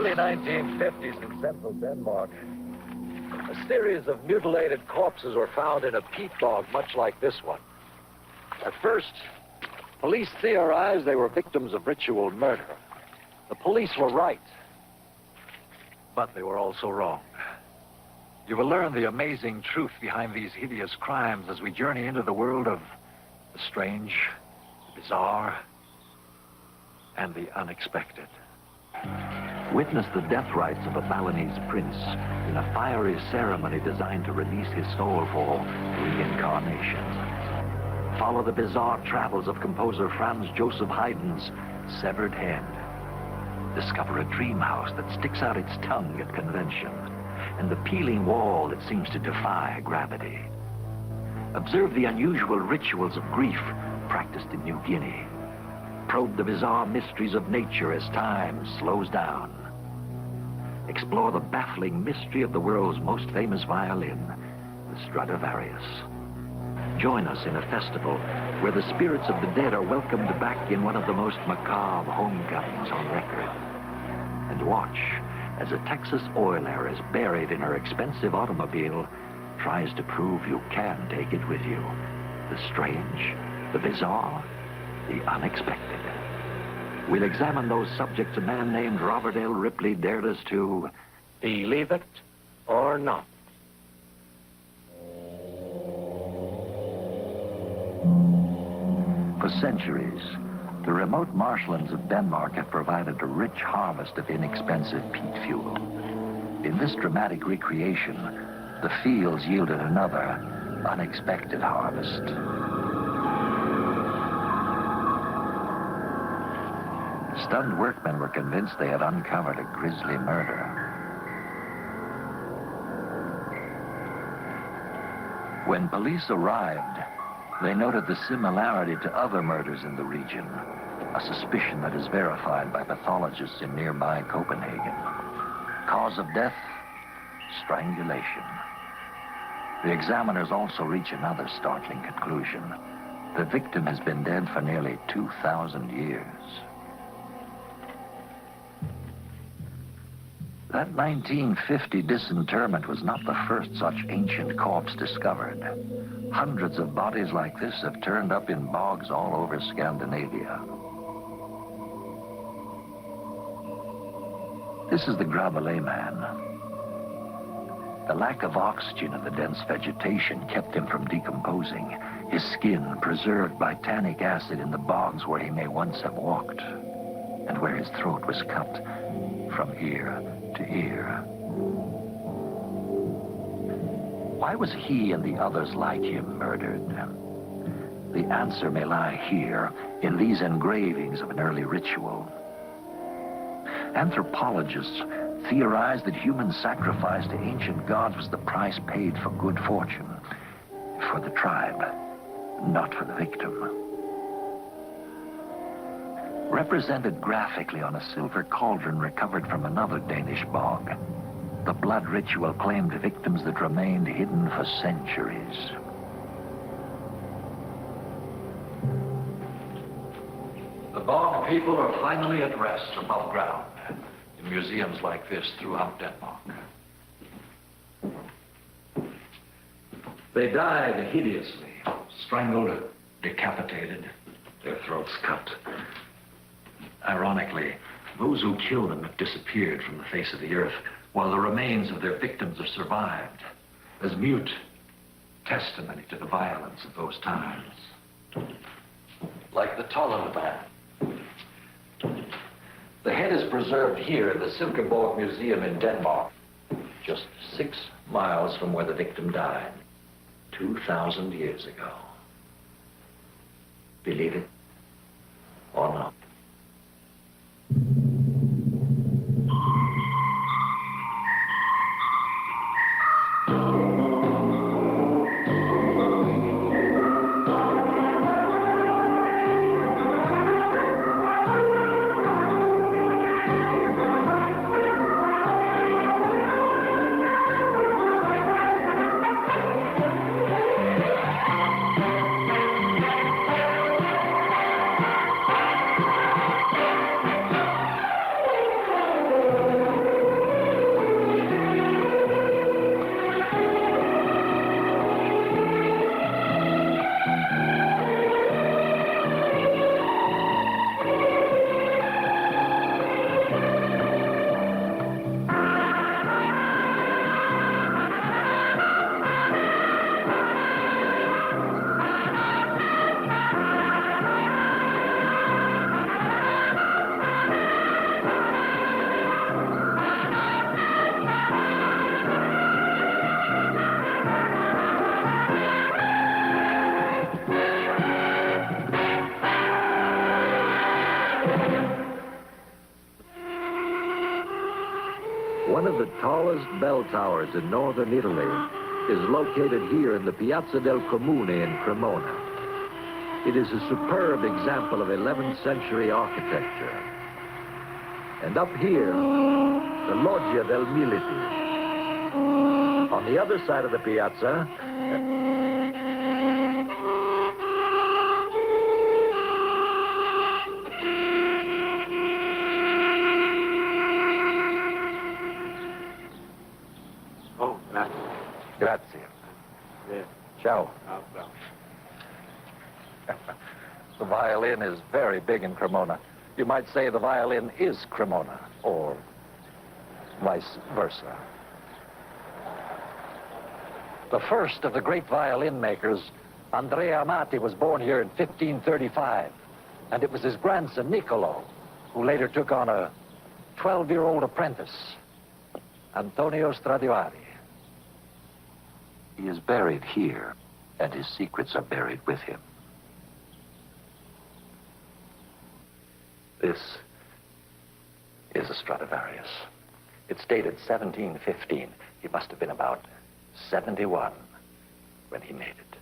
early 1950s in central Denmark, a series of mutilated corpses were found in a peat bog much like this one. At first, police theorized they were victims of ritual murder. The police were right, but they were also wrong. You will learn the amazing truth behind these hideous crimes as we journey into the world of the strange, the bizarre, and the unexpected. Witness the death rites of a Balinese prince in a fiery ceremony designed to release his soul for reincarnation. Follow the bizarre travels of composer Franz Joseph Haydn's severed head. Discover a dream house that sticks out its tongue at convention, and the peeling wall that seems to defy gravity. Observe the unusual rituals of grief practiced in New Guinea. Probe the bizarre mysteries of nature as time slows down. Explore the baffling mystery of the world's most famous violin, the Stradivarius. Join us in a festival where the spirits of the dead are welcomed back in one of the most macabre homecomings on record. And watch as a Texas oil heir is buried in her expensive automobile tries to prove you can take it with you. The strange, the bizarre, the unexpected. We'll examine those subjects a man named Robert L. Ripley dared us to believe it or not. For centuries, the remote marshlands of Denmark have provided a rich harvest of inexpensive peat fuel. In this dramatic recreation, the fields yielded another unexpected harvest. Stunned workmen were convinced they had uncovered a grisly murder. When police arrived, they noted the similarity to other murders in the region, a suspicion that is verified by pathologists in nearby Copenhagen. Cause of death, strangulation. The examiners also reach another startling conclusion. The victim has been dead for nearly 2,000 years. That 1950 disinterment was not the first such ancient corpse discovered. Hundreds of bodies like this have turned up in bogs all over Scandinavia. This is the Gravelet man. The lack of oxygen in the dense vegetation kept him from decomposing, his skin preserved by tannic acid in the bogs where he may once have walked, and where his throat was cut from ear to ear. Why was he and the others like him murdered? The answer may lie here, in these engravings of an early ritual. Anthropologists theorized that human sacrifice to ancient gods was the price paid for good fortune, for the tribe, not for the victim. Represented graphically on a silver cauldron recovered from another Danish bog, the blood ritual claimed victims that remained hidden for centuries. The bog people are finally at rest above ground in museums like this throughout Denmark. They died hideously, strangled, decapitated, their throats cut. Ironically, those who killed them have disappeared from the face of the earth, while the remains of their victims have survived as mute testimony to the violence of those times. Like the Tolland man. The head is preserved here in the Silkeborg Museum in Denmark, just 6 miles from where the victim died 2,000 years ago. Believe it or not. One of the tallest bell towers in northern Italy is located here in the Piazza del Comune in Cremona. It is a superb example of 11th century architecture. And up here, the Loggia del Militi. On the other side of the piazza, oh, grazie. Grazie. Yeah. Ciao. Oh, well. The violin is very big in Cremona. You might say the violin is Cremona, or vice versa. The first of the great violin makers, Andrea Amati, was born here in 1535. And it was his grandson, Niccolo, who later took on a 12-year-old apprentice, Antonio Stradivari. He is buried here, and his secrets are buried with him. This is a Stradivarius. It's dated 1715. He must have been about 71 when he made it.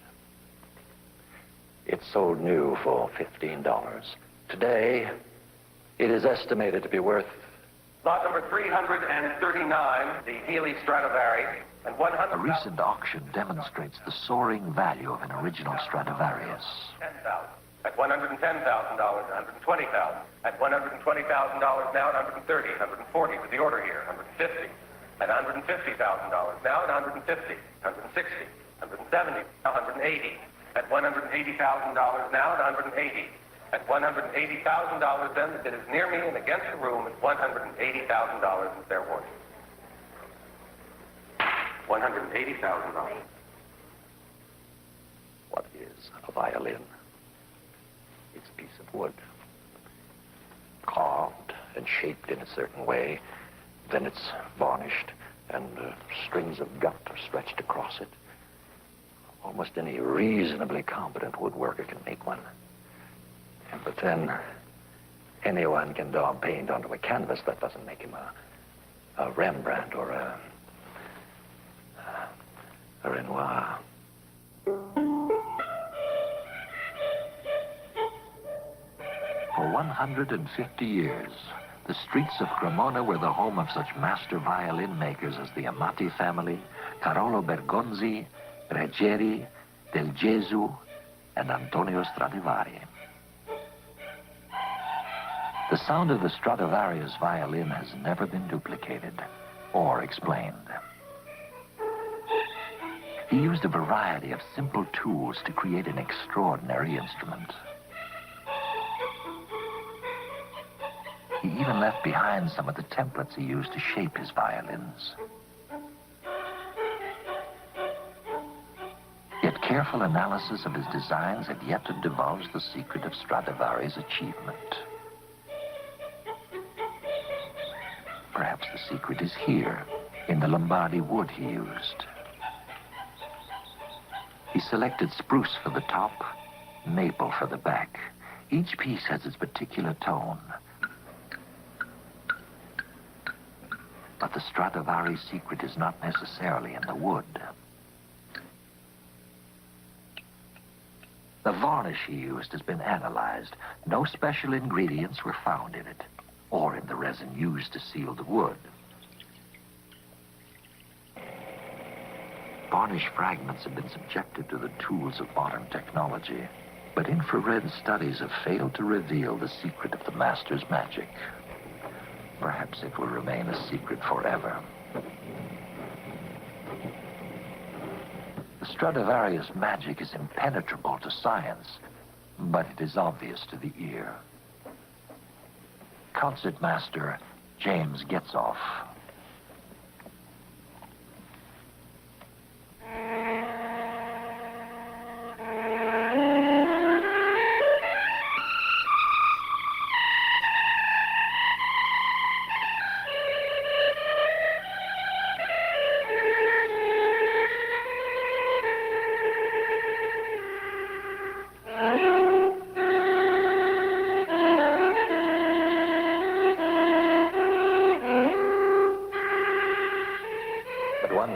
It sold new for $15. Today, it is estimated to be worth... Lot number 339, the Healy Stradivari, and 100... A recent auction demonstrates the soaring value of an original Stradivarius. $10,000. At $110,000, $120,000. At $120,000 now, at $130,000, $140,000 with the order here, $150,000. At $150,000 now, at $150,000, $160,000, $170,000, $180,000. At $180,000 now, at $180,000. At $180,000 then, that is near me and against the room, at $180,000 is their worth. $180,000. What is a violin? It's a piece of wood, carved and shaped in a certain way. Then it's varnished, and strings of gut are stretched across it. Almost any reasonably competent woodworker can make one. But then, anyone can daub paint onto a canvas. That doesn't make him a Rembrandt or a Renoir. For 150 years, the streets of Cremona were the home of such master violin makers as the Amati family, Carolo Bergonzi, Reggieri, Del Gesù, and Antonio Stradivari. The sound of the Stradivarius violin has never been duplicated or explained. He used a variety of simple tools to create an extraordinary instrument. He even left behind some of the templates he used to shape his violins. Yet careful analysis of his designs had yet to divulge the secret of Stradivari's achievement. Perhaps the secret is here, in the Lombardy wood he used. He selected spruce for the top, maple for the back. Each piece has its particular tone. But the Stradivari's secret is not necessarily in the wood. The varnish he used has been analyzed. No special ingredients were found in it, or in the resin used to seal the wood. Varnish fragments have been subjected to the tools of modern technology, but infrared studies have failed to reveal the secret of the master's magic. Perhaps it will remain a secret forever. The Stradivarius magic is impenetrable to science, but it is obvious to the ear. Concertmaster James Getzoff.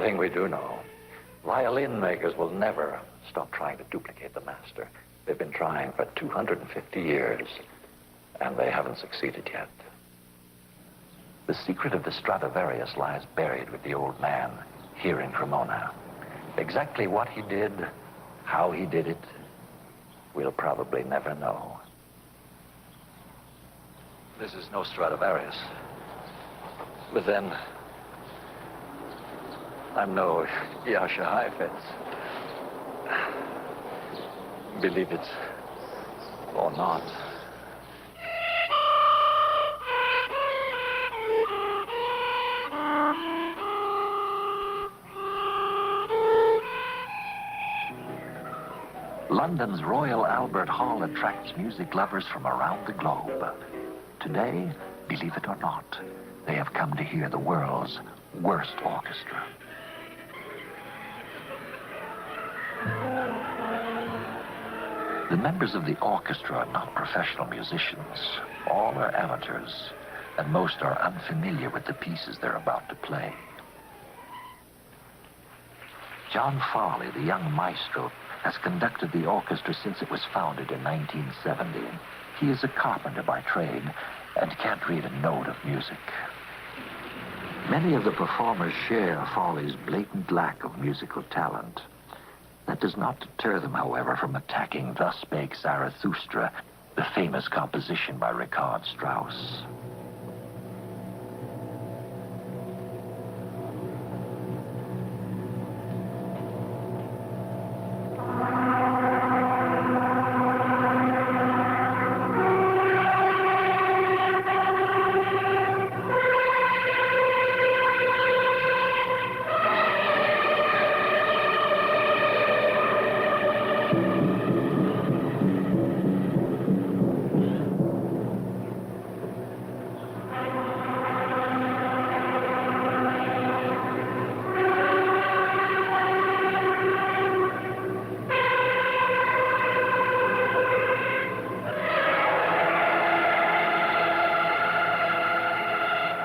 thing we do know. Violin makers will never stop trying to duplicate the master. They've been trying for 250 years, and they haven't succeeded yet. The secret of the Stradivarius lies buried with the old man here in Cremona. Exactly what he did, how he did it, we'll probably never know. This is no Stradivarius. But then, I'm no Yasha Heifetz. Believe it or not. London's Royal Albert Hall attracts music lovers from around the globe. Today, believe it or not, they have come to hear the world's worst orchestra. The members of the orchestra are not professional musicians. All are amateurs, and most are unfamiliar with the pieces they're about to play. John Farley, the young maestro, has conducted the orchestra since it was founded in 1970. He is a carpenter by trade and can't read a note of music. Many of the performers share Farley's blatant lack of musical talent. That does not deter them, however, from attacking Thus Spake Zarathustra, the famous composition by Richard Strauss.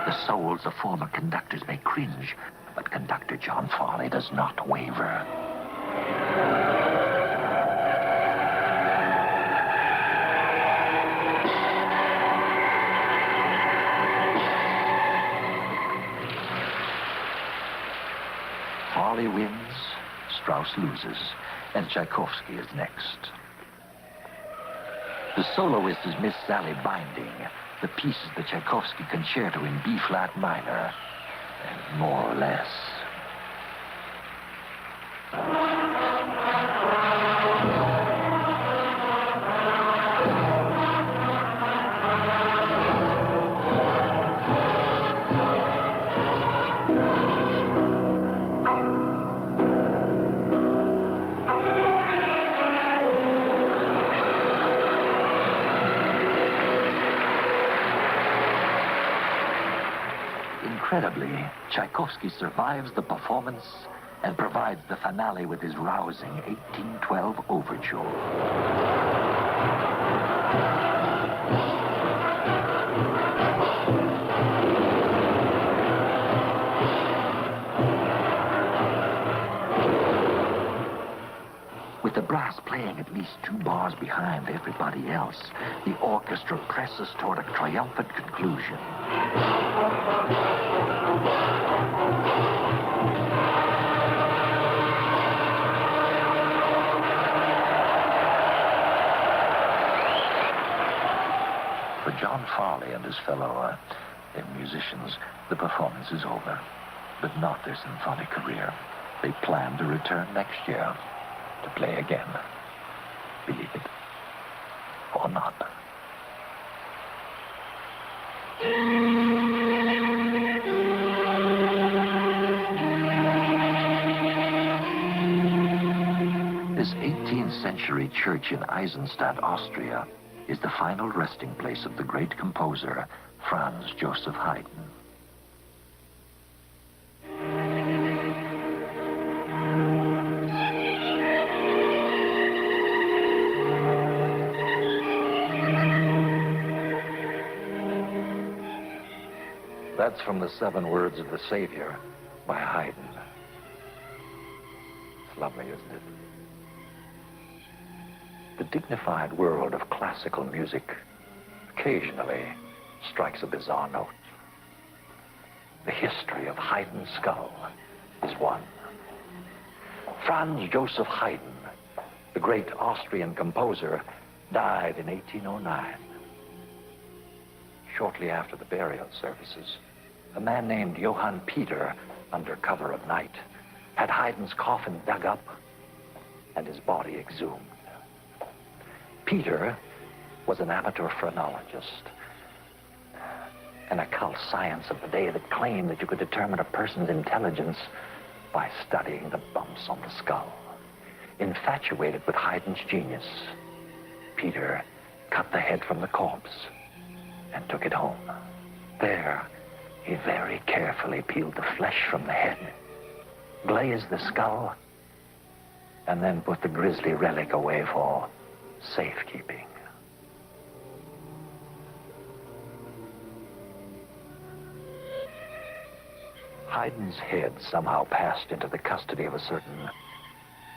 The souls of former conductors may cringe, but conductor John Farley does not waver. Farley wins, Strauss loses, and Tchaikovsky is next. The soloist is Miss Sally Binding. The piece is the Tchaikovsky Concerto in B-flat minor, and more or less. Incredibly, Tchaikovsky survives the performance and provides the finale with his rousing 1812 overture. With the brass playing at least 2 bars behind everybody else, the orchestra presses toward a triumphant conclusion. For John Farley and his fellow musicians, the performance is over, but not their symphonic career. They plan to return next year to play again. Believe it or not. This 18th century church in Eisenstadt, Austria, is the final resting place of the great composer, Franz Joseph Haydn. That's from the 7 Words of the Savior by Haydn. lovely, isn't it? The dignified world of classical music occasionally strikes a bizarre note. The history of Haydn's skull is one. Franz Joseph Haydn, the great Austrian composer, died in 1809. Shortly after the burial services, a man named Johann Peter, under cover of night, had Haydn's coffin dug up and his body exhumed. Peter was an amateur phrenologist, an occult science of the day that claimed that you could determine a person's intelligence by studying the bumps on the skull. Infatuated with Haydn's genius, Peter cut the head from the corpse and took it home. There, he very carefully peeled the flesh from the head, glazed the skull, and then put the grisly relic away for safekeeping. Haydn's head somehow passed into the custody of a certain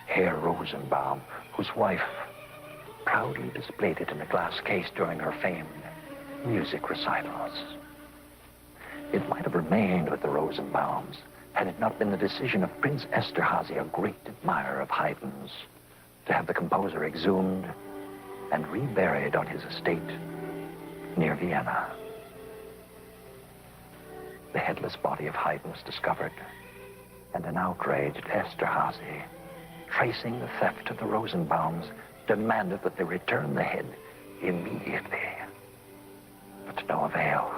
Herr Rosenbaum, whose wife proudly displayed it in a glass case during her famed music recitals. It might have remained with the Rosenbaums had it not been the decision of Prince Esterhazy, a great admirer of Haydn's, to have the composer exhumed and reburied on his estate near Vienna. The headless body of Haydn was discovered, and an outraged Esterhazy, tracing the theft to the Rosenbaums, demanded that they return the head immediately. But to no avail.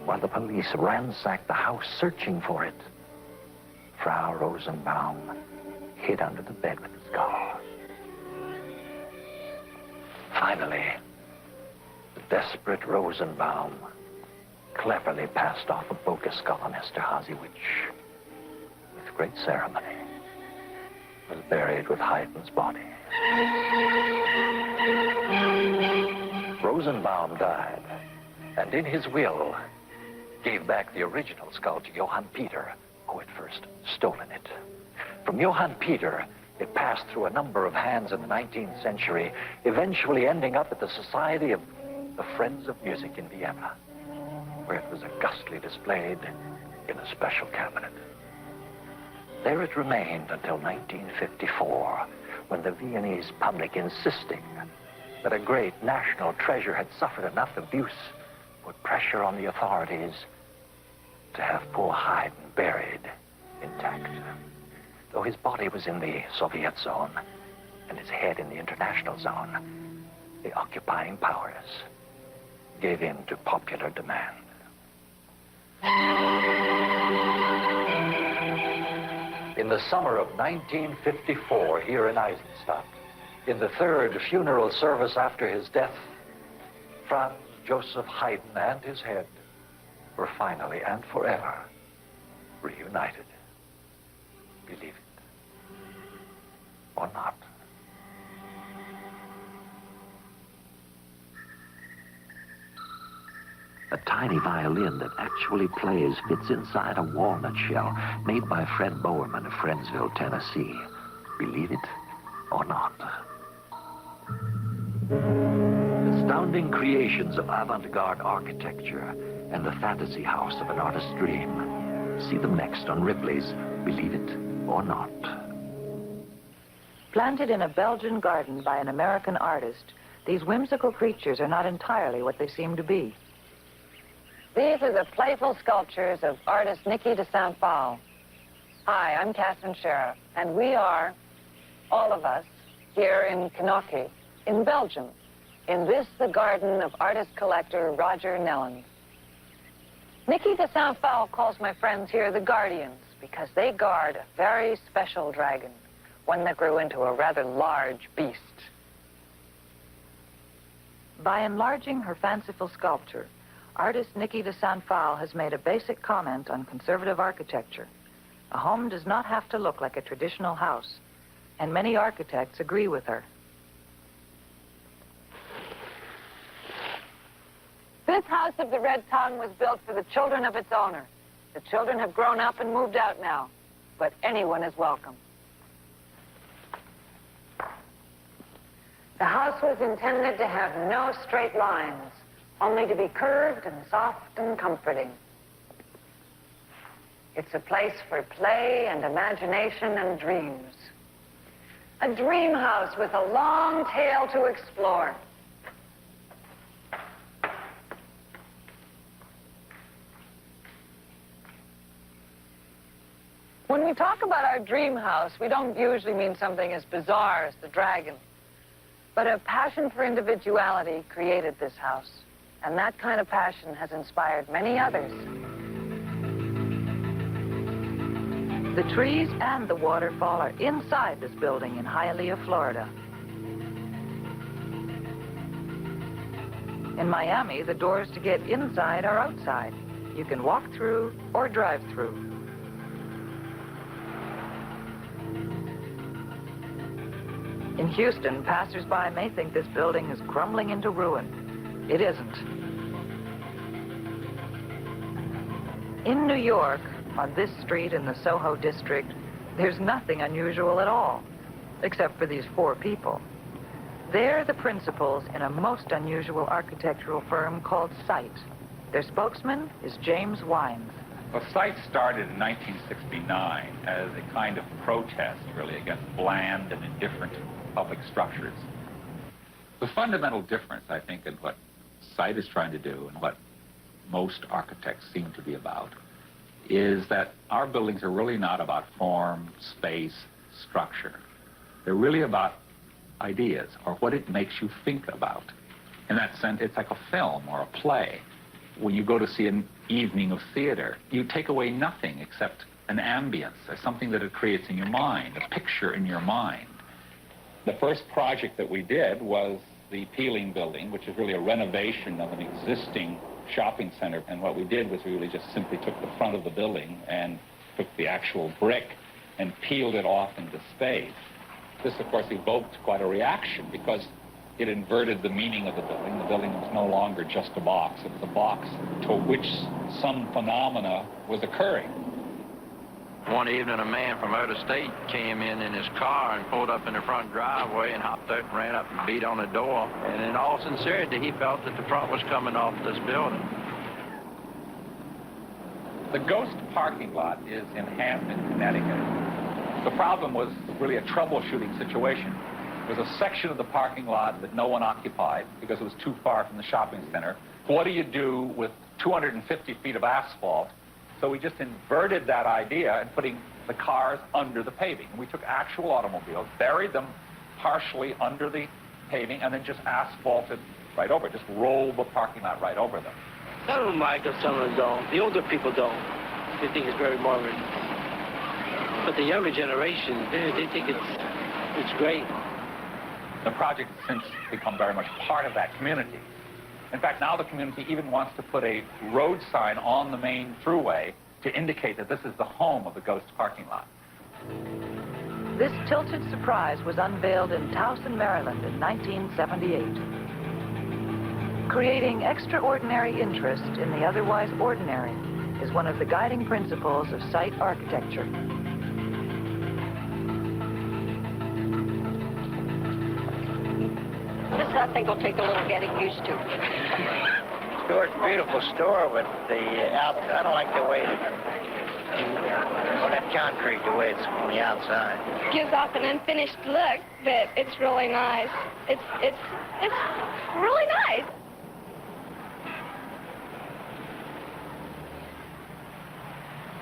While the police ransacked the house searching for it, Frau Rosenbaum hid under the bed with the skull. Finally, the desperate Rosenbaum cleverly passed off a bogus skull on Esterhazy, which, with great ceremony, was buried with Haydn's body. Rosenbaum died, and in his will, gave back the original skull to Johann Peter, who had first stolen it. From Johann Peter, it passed through a number of hands in the 19th century, eventually ending up at the Society of the Friends of Music in Vienna, where it was augustly displayed in a special cabinet. There it remained until 1954, when the Viennese public, insisting that a great national treasure had suffered enough abuse, put pressure on the authorities to have poor Haydn buried intact. Though his body was in the Soviet zone and his head in the international zone, the occupying powers gave in to popular demand. In the summer of 1954, here in Eisenstadt, in the third funeral service after his death, Franz Joseph Haydn and his head were finally and forever reunited. Believe it or not. A tiny violin that actually plays fits inside a walnut shell made by Fred Bowerman of Friendsville, Tennessee. Believe it or not. Astounding creations of avant-garde architecture and the fantasy house of an artist's dream. See them next on Ripley's Believe It or Not. Planted in a Belgian garden by an American artist, these whimsical creatures are not entirely what they seem to be. These are the playful sculptures of artist Nicky de Saint-Phal. Hi, I'm Catherine Sheriff, and we are, all of us, here in Knokke, in Belgium, in this, the garden of artist-collector Roger Nellens. Nicky de Saint-Phal calls my friends here the Guardians because they guard a very special dragon, one that grew into a rather large beast. By enlarging her fanciful sculpture, artist Nicky de Saint-Phal has made a basic comment on conservative architecture. A home does not have to look like a traditional house, and many architects agree with her. This house of the Red Tongue was built for the children of its owner. The children have grown up and moved out now, but anyone is welcome. The house was intended to have no straight lines, only to be curved and soft and comforting. It's a place for play and imagination and dreams. A dream house with a long tale to explore. When we talk about our dream house, we don't usually mean something as bizarre as the dragon. But a passion for individuality created this house. And that kind of passion has inspired many others. The trees and the waterfall are inside this building in Hialeah, Florida. In Miami, the doors to get inside are outside. You can walk through or drive through. In Houston, passers-by may think this building is crumbling into ruin. It isn't. In New York, on this street in the Soho district, there's nothing unusual at all, except for these 4 people. They're the principals in a most unusual architectural firm called SITE. Their spokesman is James Wines. Well, SITE started in 1969 as a kind of protest, really, against bland and indifferent public structures. The fundamental difference, I think, in what SITE is trying to do and what most architects seem to be about is that our buildings are really not about form, space, structure. They're really about ideas, or what it makes you think about. In that sense, it's like a film or a play. When you go to see an evening of theater, you take away nothing except an ambience, or something that it creates in your mind, a picture in your mind. The first project that we did was the Peeling building, which is really a renovation of an existing shopping center. And what we did was we really just simply took the front of the building and took the actual brick and peeled it off into space. This, of course, evoked quite a reaction because it inverted the meaning of the building. The building was no longer just a box. It was a box to which some phenomena was occurring. One evening, a man from out of state came in his car and pulled up in the front driveway and hopped out and ran up and beat on the door. And in all sincerity, he felt that the front was coming off this building. The ghost parking lot is in Hampton, Connecticut. The problem was really a troubleshooting situation. There was a section of the parking lot that no one occupied because it was too far from the shopping center. What do you do with 250 feet of asphalt? So we just inverted that idea and putting the cars under the paving. And we took actual automobiles, buried them partially under the paving, and then just asphalted right over, just rolled the parking lot right over them. I don't like it, some of them don't. The older people don't. They think it's very morbid. But the younger generation, they think it's great. The project has since become very much part of that community. In fact, now the community even wants to put a road sign on the main thruway to indicate that this is the home of the ghost parking lot. This tilted surprise was unveiled in Towson, Maryland in 1978. Creating extraordinary interest in the otherwise ordinary is one of the guiding principles of site architecture. This, I think, will take a little getting used to. Store's a beautiful store, but the outside, I don't like the way that concrete, the way it's on the outside. Gives off an unfinished look, but it's really nice. It's really nice.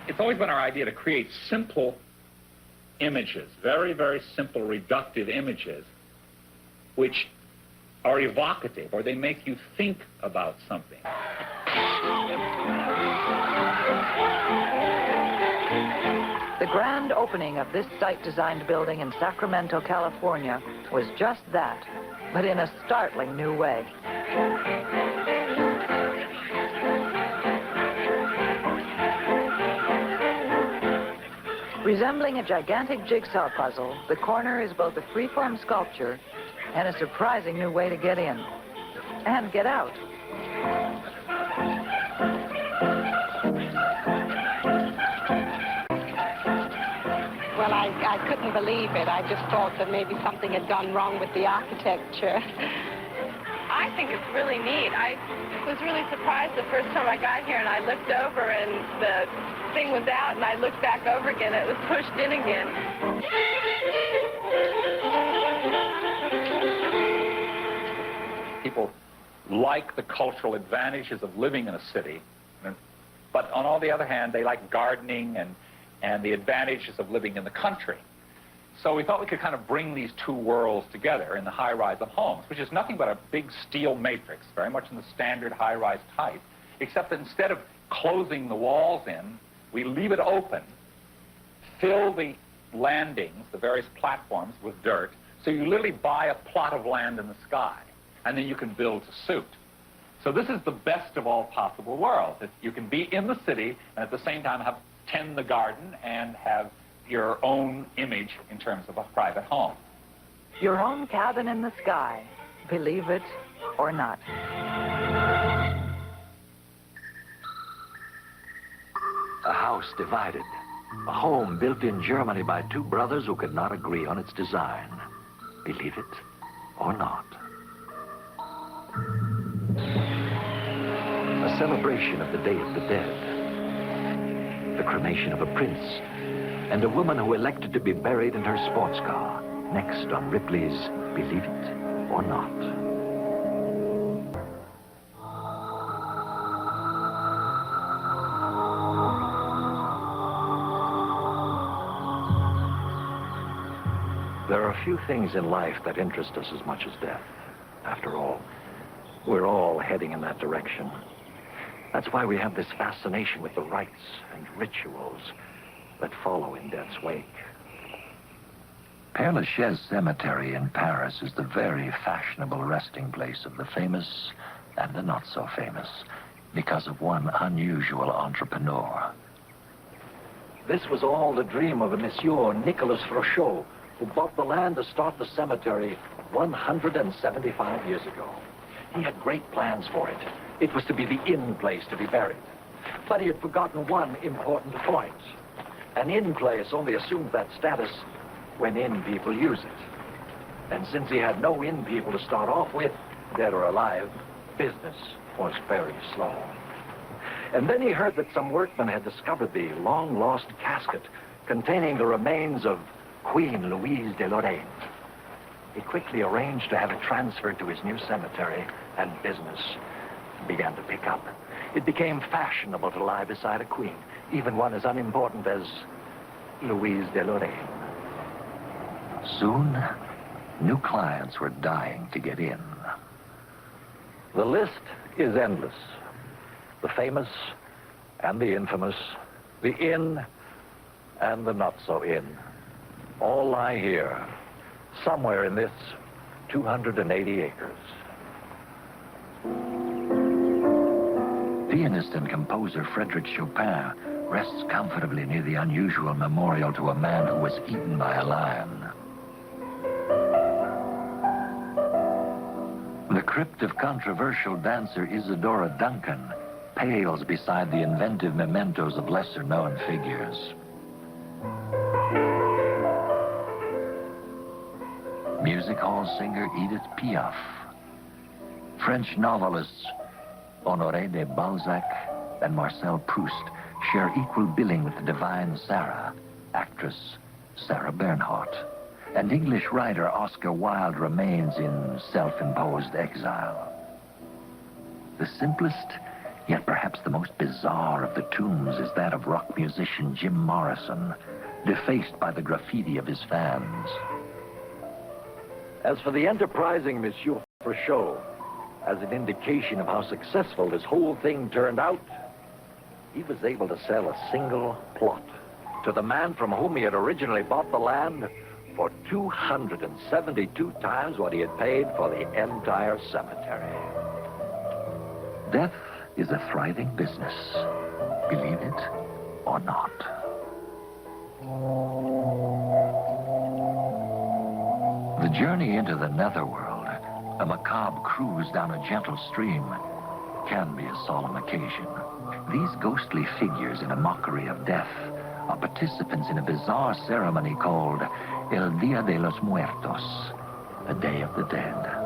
It's always been our idea to create simple images, very, very simple, reductive images, which are evocative, or they make you think about something. The grand opening of this site-designed building in Sacramento, California, was just that, but in a startling new way. Resembling a gigantic jigsaw puzzle, the corner is both a freeform sculpture and a surprising new way to get in and get out. Well, I couldn't believe it. I just thought that maybe something had gone wrong with the architecture. I think it's really neat. I was really surprised the first time I got here, and I looked over, and the thing was out, and I looked back over again. It was pushed in again. People like the cultural advantages of living in a city, but on all the other hand, they like gardening and the advantages of living in the country. So we thought we could kind of bring these two worlds together in the high-rise of homes, which is nothing but a big steel matrix, very much in the standard high-rise type, except that instead of closing the walls in, we leave it open, fill the landings, the various platforms, with dirt, so you literally buy a plot of land in the sky, and then you can build to suit. So this is the best of all possible worlds. You can be in the city and at the same time tend the garden and have your own image in terms of a private home. Your own cabin in the sky, believe it or not. A house divided. A home built in Germany by two brothers who could not agree on its design. Believe it or not. A celebration of the Day of the Dead. The cremation of a prince. And a woman who elected to be buried in her sports car. Next on Ripley's Believe It or Not. There are few things in life that interest us as much as death. After all, we're all heading in that direction. That's why we have this fascination with the rites and rituals that follow in death's wake. Père Lachaise Cemetery in Paris is the very fashionable resting place of the famous and the not-so-famous because of one unusual entrepreneur. This was all the dream of a Monsieur Nicolas Frochot, who bought the land to start the cemetery 175 years ago. He had great plans for it. It was to be the in place to be buried. But he had forgotten one important point. An in place only assumes that status when in people use it. And since he had no in people to start off with, dead or alive, business was very slow. And then he heard that some workmen had discovered the long-lost casket containing the remains of Queen Louise de Lorraine. He quickly arranged to have it transferred to his new cemetery, and business began to pick up. It became fashionable to lie beside a queen, even one as unimportant as Louise de Lorraine. Soon, new clients were dying to get in. The list is endless. The famous and the infamous, the in and the not-so-in, all lie here, somewhere in this 280 acres. Pianist and composer Frédéric Chopin rests comfortably near the unusual memorial to a man who was eaten by a lion. The crypt of controversial dancer Isadora Duncan pales beside the inventive mementos of lesser-known figures. Music hall singer Edith Piaf. French novelists Honoré de Balzac and Marcel Proust share equal billing with the divine Sarah, actress Sarah Bernhardt. And English writer Oscar Wilde remains in self-imposed exile. The simplest, yet perhaps the most bizarre of the tombs is that of rock musician Jim Morrison, defaced by the graffiti of his fans. As for the enterprising Monsieur Frochot, as an indication of how successful this whole thing turned out, he was able to sell a single plot to the man from whom he had originally bought the land for 272 times what he had paid for the entire cemetery. Death is a thriving business, believe it or not. The journey into the netherworld, a macabre cruise down a gentle stream, can be a solemn occasion. These ghostly figures in a mockery of death are participants in a bizarre ceremony called El Día de los Muertos, the Day of the Dead.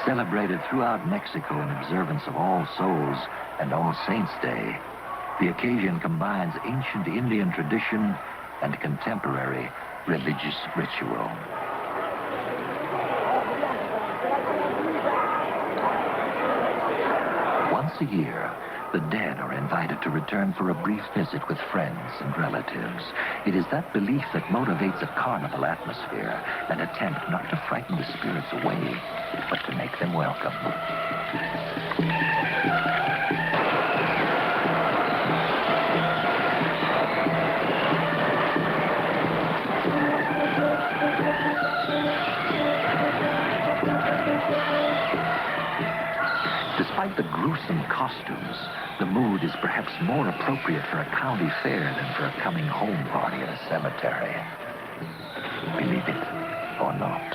Celebrated throughout Mexico in observance of All Souls and All Saints' Day, the occasion combines ancient Indian tradition and contemporary religious ritual. Once a year, the dead are invited to return for a brief visit with friends and relatives. It is that belief that motivates a carnival atmosphere, an attempt not to frighten the spirits away, but to make them welcome. Despite the gruesome costumes, the mood is perhaps more appropriate for a county fair than for a coming home party at a cemetery. Believe it or not.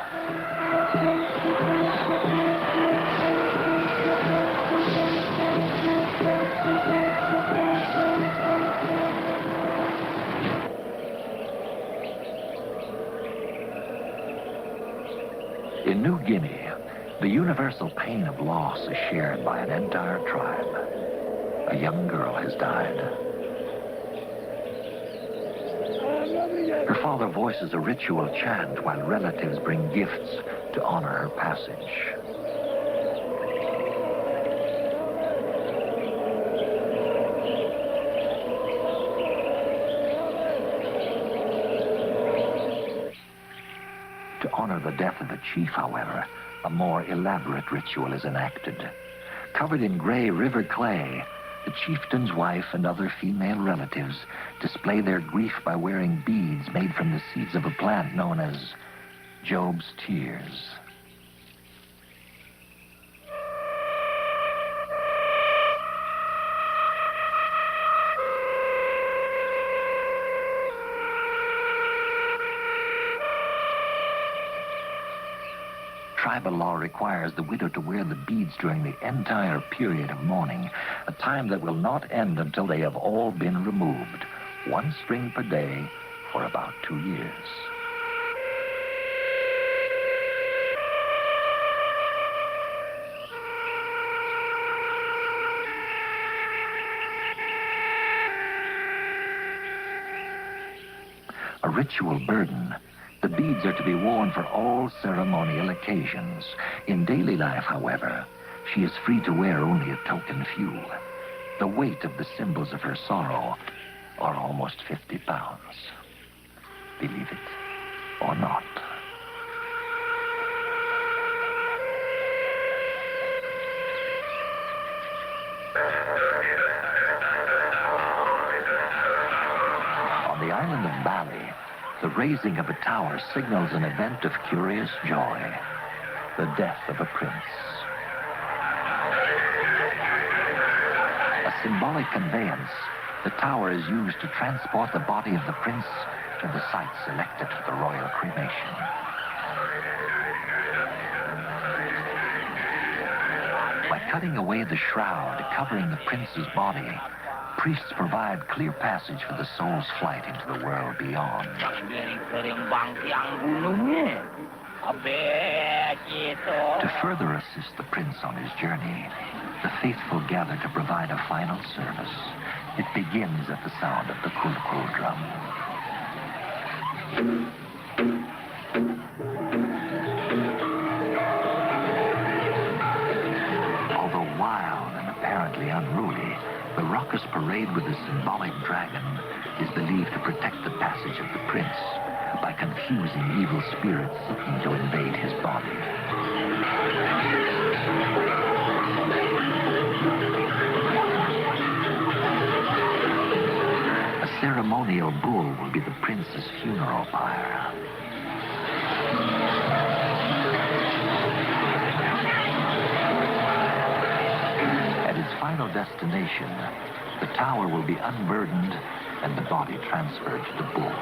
In New Guinea, the universal pain of loss is shared by an entire tribe. A young girl has died. Her father voices a ritual chant while relatives bring gifts to honor her passage. To honor the death of a chief, however, a more elaborate ritual is enacted. Covered in gray river clay, the chieftain's wife and other female relatives display their grief by wearing beads made from the seeds of a plant known as Job's tears. Tribal law requires the widow to wear the beads during the entire period of mourning, a time that will not end until they have all been removed, one string per day for about 2 years. A ritual burden. The beads are to be worn for all ceremonial occasions. In daily life, however, she is free to wear only a token few. The weight of the symbols of her sorrow are almost 50 pounds. Believe it or not. On the island of Bali, the raising of a tower signals an event of curious joy, the death of a prince. A symbolic conveyance, the tower is used to transport the body of the prince to the site selected for the royal cremation. By cutting away the shroud covering the prince's body, priests provide clear passage for the soul's flight into the world beyond. To further assist the prince on his journey, the faithful gather to provide a final service. It begins at the sound of the kul-kul drum. Although wild and apparently unruly, the raucous parade with the symbolic dragon is believed to protect the passage of the prince by confusing evil spirits seeking to invade his body. A ceremonial bull will be the prince's funeral pyre. At its final destination, the tower will be unburdened and the body transferred to the bull.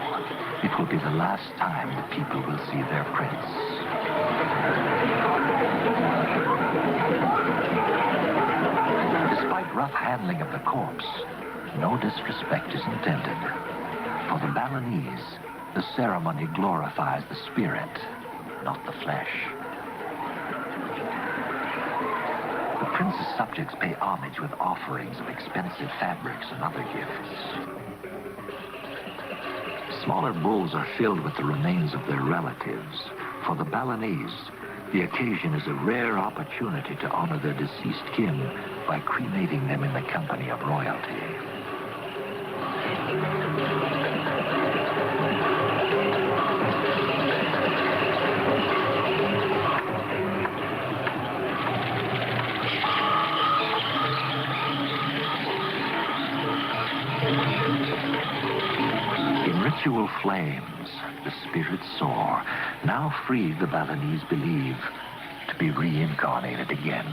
It will be the last time the people will see their prince. Despite rough handling of the corpse, no disrespect is intended. For the Balinese, the ceremony glorifies the spirit, not the flesh. The prince's subjects pay homage with offerings of expensive fabrics and other gifts. Smaller bulls are filled with the remains of their relatives. For the Balinese, the occasion is a rare opportunity to honor their deceased kin by cremating them in the company of royalty. In ritual flames, the spirits soar. Now free, the Balinese believe to be reincarnated again.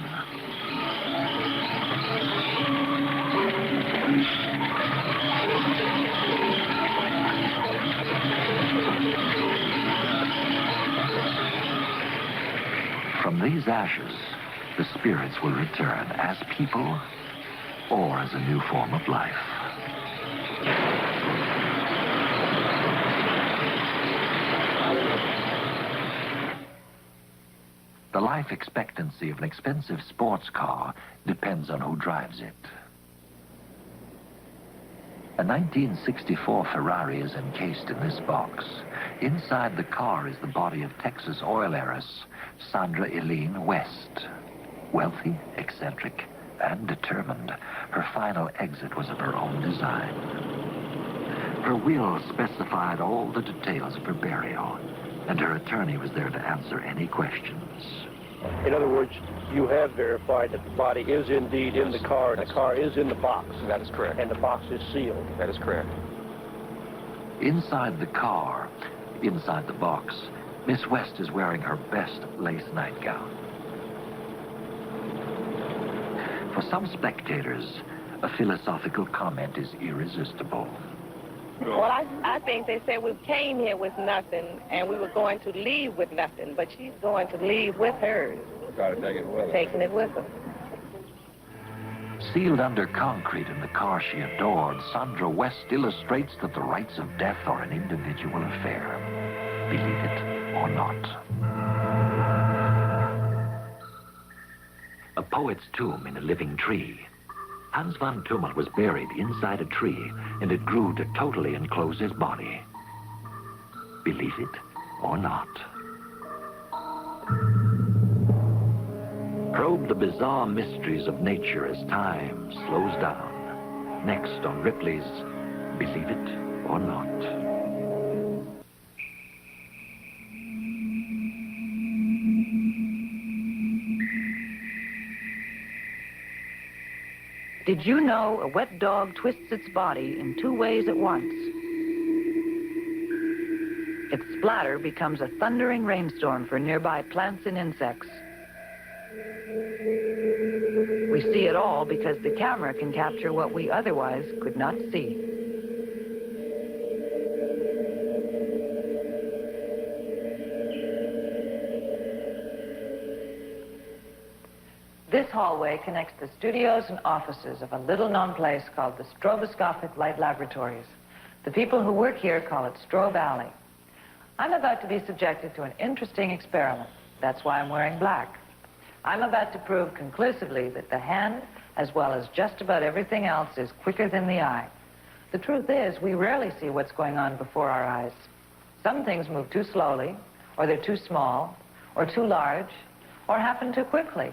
From these ashes, the spirits will return as people or as a new form of life. The life expectancy of an expensive sports car depends on who drives it. A 1964 Ferrari is encased in this box. Inside the car is the body of Texas oil heiress Sandra Eileen West. Wealthy, eccentric, and determined, her final exit was of her own design. Her will specified all the details of her burial, and her attorney was there to answer any questions. In other words, you have verified that the body is indeed in the car, and the car is in the box. That is correct. And the box is sealed. That is correct. Inside the car, inside the box, Miss West is wearing her best lace nightgown. For some spectators, a philosophical comment is irresistible. Well, I think they said we came here with nothing, and we were going to leave with nothing, but she's going to leave with hers. Got to take it with us. Taking it with her. Sealed under concrete in the car she adored, Sandra West illustrates that the rites of death are an individual affair. Believe it or not. A poet's tomb in a living tree. Hans van Tummel was buried inside a tree, and it grew to totally enclose his body. Believe it or not. Probe the bizarre mysteries of nature as time slows down. Next on Ripley's Believe It or Not. Did you know a wet dog twists its body in two ways at once? Its splatter becomes a thundering rainstorm for nearby plants and insects. We see it all because the camera can capture what we otherwise could not see. This hallway connects the studios and offices of a little-known place called the Stroboscopic Light Laboratories. The people who work here call it Strobe Alley. I'm about to be subjected to an interesting experiment. That's why I'm wearing black. I'm about to prove conclusively that the hand, as well as just about everything else, is quicker than the eye. The truth is, we rarely see what's going on before our eyes. Some things move too slowly, or they're too small, or too large, or happen too quickly.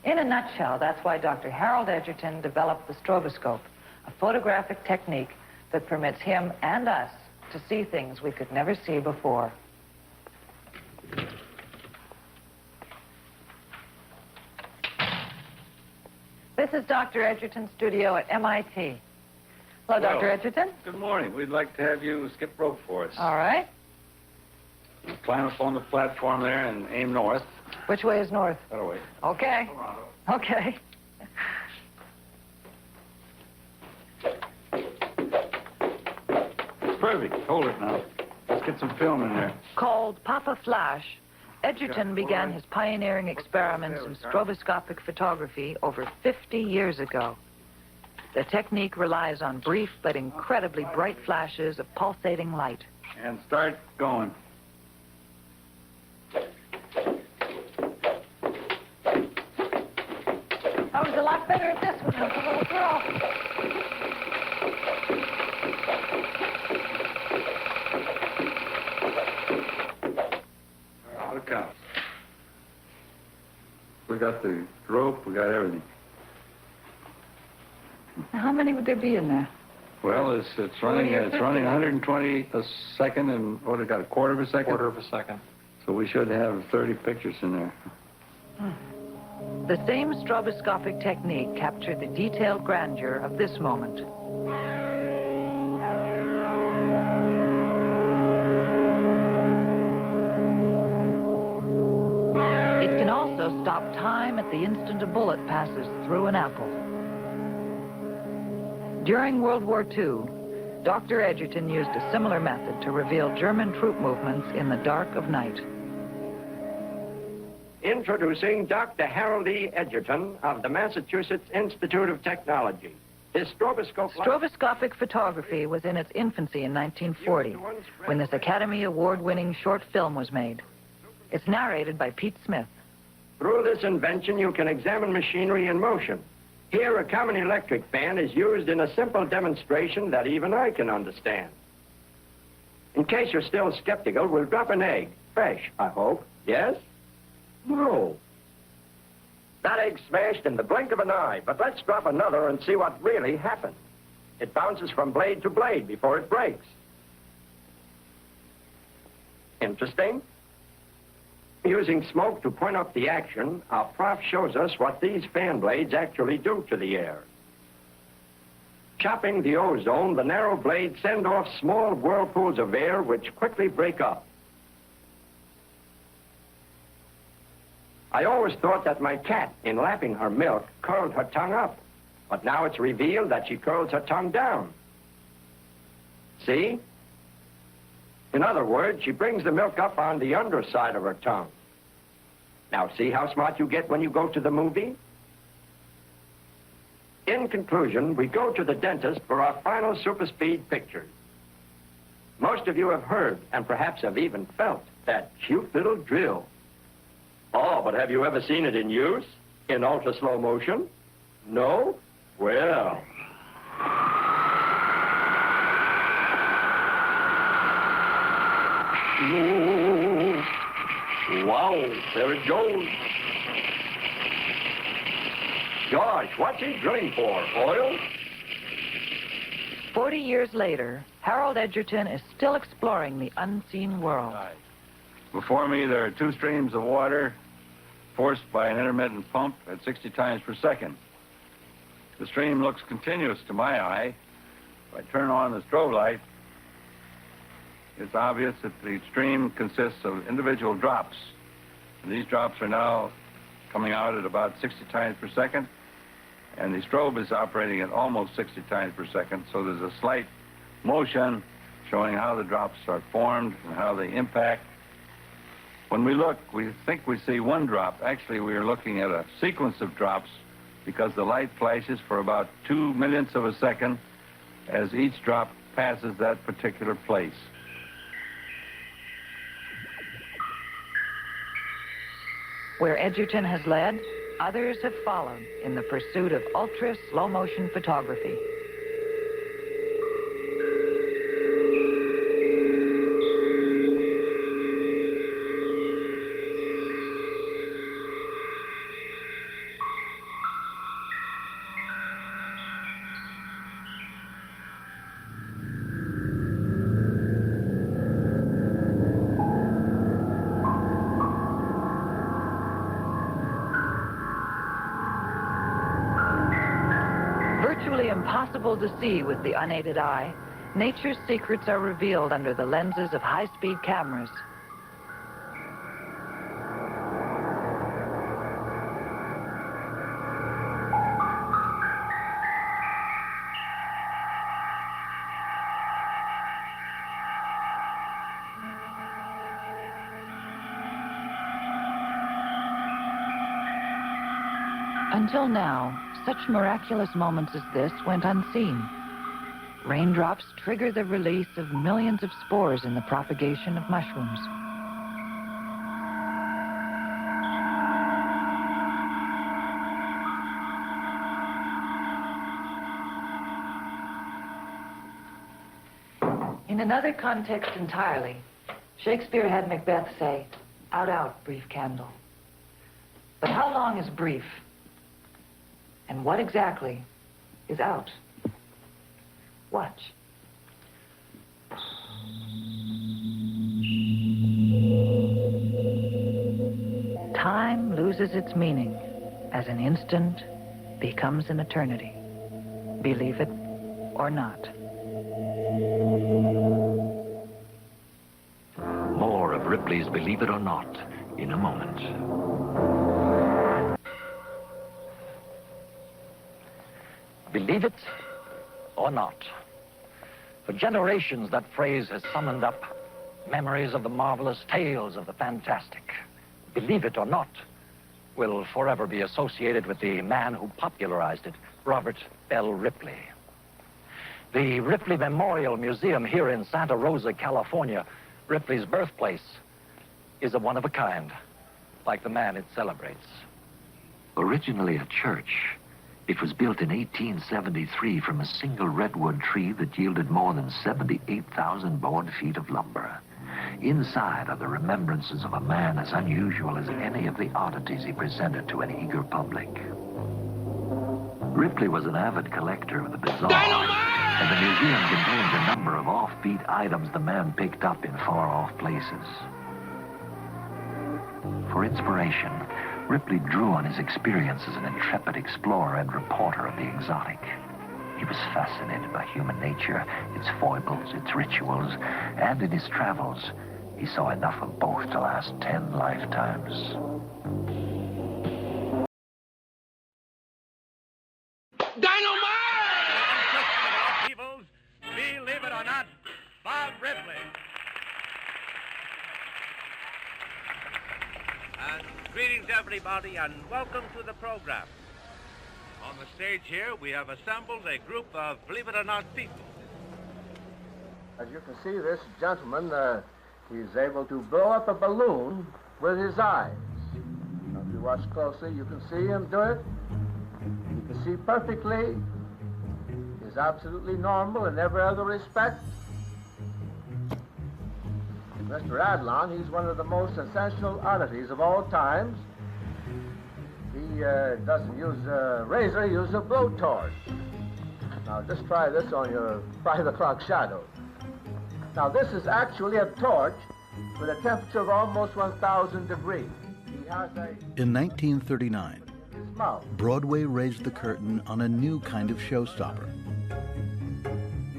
In a nutshell, that's why Dr. Harold Edgerton developed the stroboscope, a photographic technique that permits him and us to see things we could never see before. This is Dr. Edgerton's studio at MIT. Hello, Dr. Edgerton. Good morning. We'd like to have you skip rope for us. All right. Climb up on the platform there and aim north. Which way is north? That way. Okay. Okay. perfect. Hold it now. Let's get some film in there. Called Papa Flash, Edgerton began his pioneering experiments in stroboscopic photography over 50 years ago. The technique relies on brief but incredibly bright flashes of pulsating light. And start going. I was a lot better at this when I was a little girl. Look out. We got the rope, we got everything. Now, how many would there be in there? Well, it's running 120 a second, and what, it got a quarter of a second? Quarter of a second. So we should have 30 pictures in there. The same stroboscopic technique captured the detailed grandeur of this moment. It can also stop time at the instant a bullet passes through an apple. During World War II, Dr. Edgerton used a similar method to reveal German troop movements in the dark of night. Introducing Dr. Harold E. Edgerton of the Massachusetts Institute of Technology. His stroboscope... Stroboscopic photography was in its infancy in 1940, when this Academy Award-winning short film was made. It's narrated by Pete Smith. Through this invention, you can examine machinery in motion. Here, a common electric fan is used in a simple demonstration that even I can understand. In case you're still skeptical, we'll drop an egg. Fresh, I hope. Yes? No. That egg smashed in the blink of an eye, but let's drop another and see what really happened. It bounces from blade to blade before it breaks. Interesting? Using smoke to point up the action, our prof shows us what these fan blades actually do to the air. Chopping the ozone, the narrow blades send off small whirlpools of air which quickly break up. I always thought that my cat, in lapping her milk, curled her tongue up. But now it's revealed that she curls her tongue down. See? In other words, she brings the milk up on the underside of her tongue. Now, see how smart you get when you go to the movie? In conclusion, we go to the dentist for our final super speed pictures. Most of you have heard, and perhaps have even felt, that cute little drill. Oh, but have you ever seen it in use? In ultra slow motion? No? Well... Ooh. Wow, there it goes. Gosh, what's he drilling for? Oil? 40 years later, Harold Edgerton is still exploring the unseen world. Before me, there are two streams of water forced by an intermittent pump at 60 times per second. The stream looks continuous to my eye. If I turn on the strobe light, it's obvious that the stream consists of individual drops. And these drops are now coming out at about 60 times per second, and the strobe is operating at almost 60 times per second, so there's a slight motion showing how the drops are formed and how they impact. When we look, we think we see one drop. Actually, we are looking at a sequence of drops because the light flashes for about 2 millionths of a second as each drop passes that particular place. Where Edgerton has led, others have followed in the pursuit of ultra slow motion photography. Virtually impossible to see with the unaided eye, nature's secrets are revealed under the lenses of high-speed cameras. Until now, such miraculous moments as this went unseen. Raindrops trigger the release of millions of spores in the propagation of mushrooms. In another context entirely, Shakespeare had Macbeth say, "Out, out, brief candle." But how long is brief? And what exactly is out? Watch. Time loses its meaning as an instant becomes an eternity. Believe it or not. More of Ripley's Believe It or Not in a moment. Believe it or not. For generations, that phrase has summoned up memories of the marvelous, tales of the fantastic. Believe it or not will forever be associated with the man who popularized it, Robert Bell Ripley. The Ripley Memorial Museum here in Santa Rosa, California, Ripley's birthplace, is a one-of-a-kind, like the man it celebrates. Originally a church, it was built in 1873 from a single redwood tree that yielded more than 78,000 board feet of lumber. Inside are the remembrances of a man as unusual as any of the oddities he presented to an eager public. Ripley was an avid collector of the bizarre, and the museum contains a number of offbeat items the man picked up in far-off places. For inspiration, Ripley drew on his experience as an intrepid explorer and reporter of the exotic. He was fascinated by human nature, its foibles, its rituals, and in his travels, he saw enough of both to last 10 lifetimes. Peoples, believe it or not, Bob Ripley. And greetings, everybody, and welcome to the program. On the stage here, we have assembled a group of believe it or not people. As you can see, this gentleman, he's able to blow up a balloon with his eyes. Now, if you watch closely, you can see him do it. You can see perfectly. He's absolutely normal in every other respect. Mr. Adlon, he's one of the most essential oddities of all times. He doesn't use a razor, he uses a blowtorch. Now, just try this on your 5 o'clock shadow. Now, this is actually a torch with a temperature of almost 1,000 degrees. He has a... In 1939, Broadway raised the curtain on a new kind of showstopper.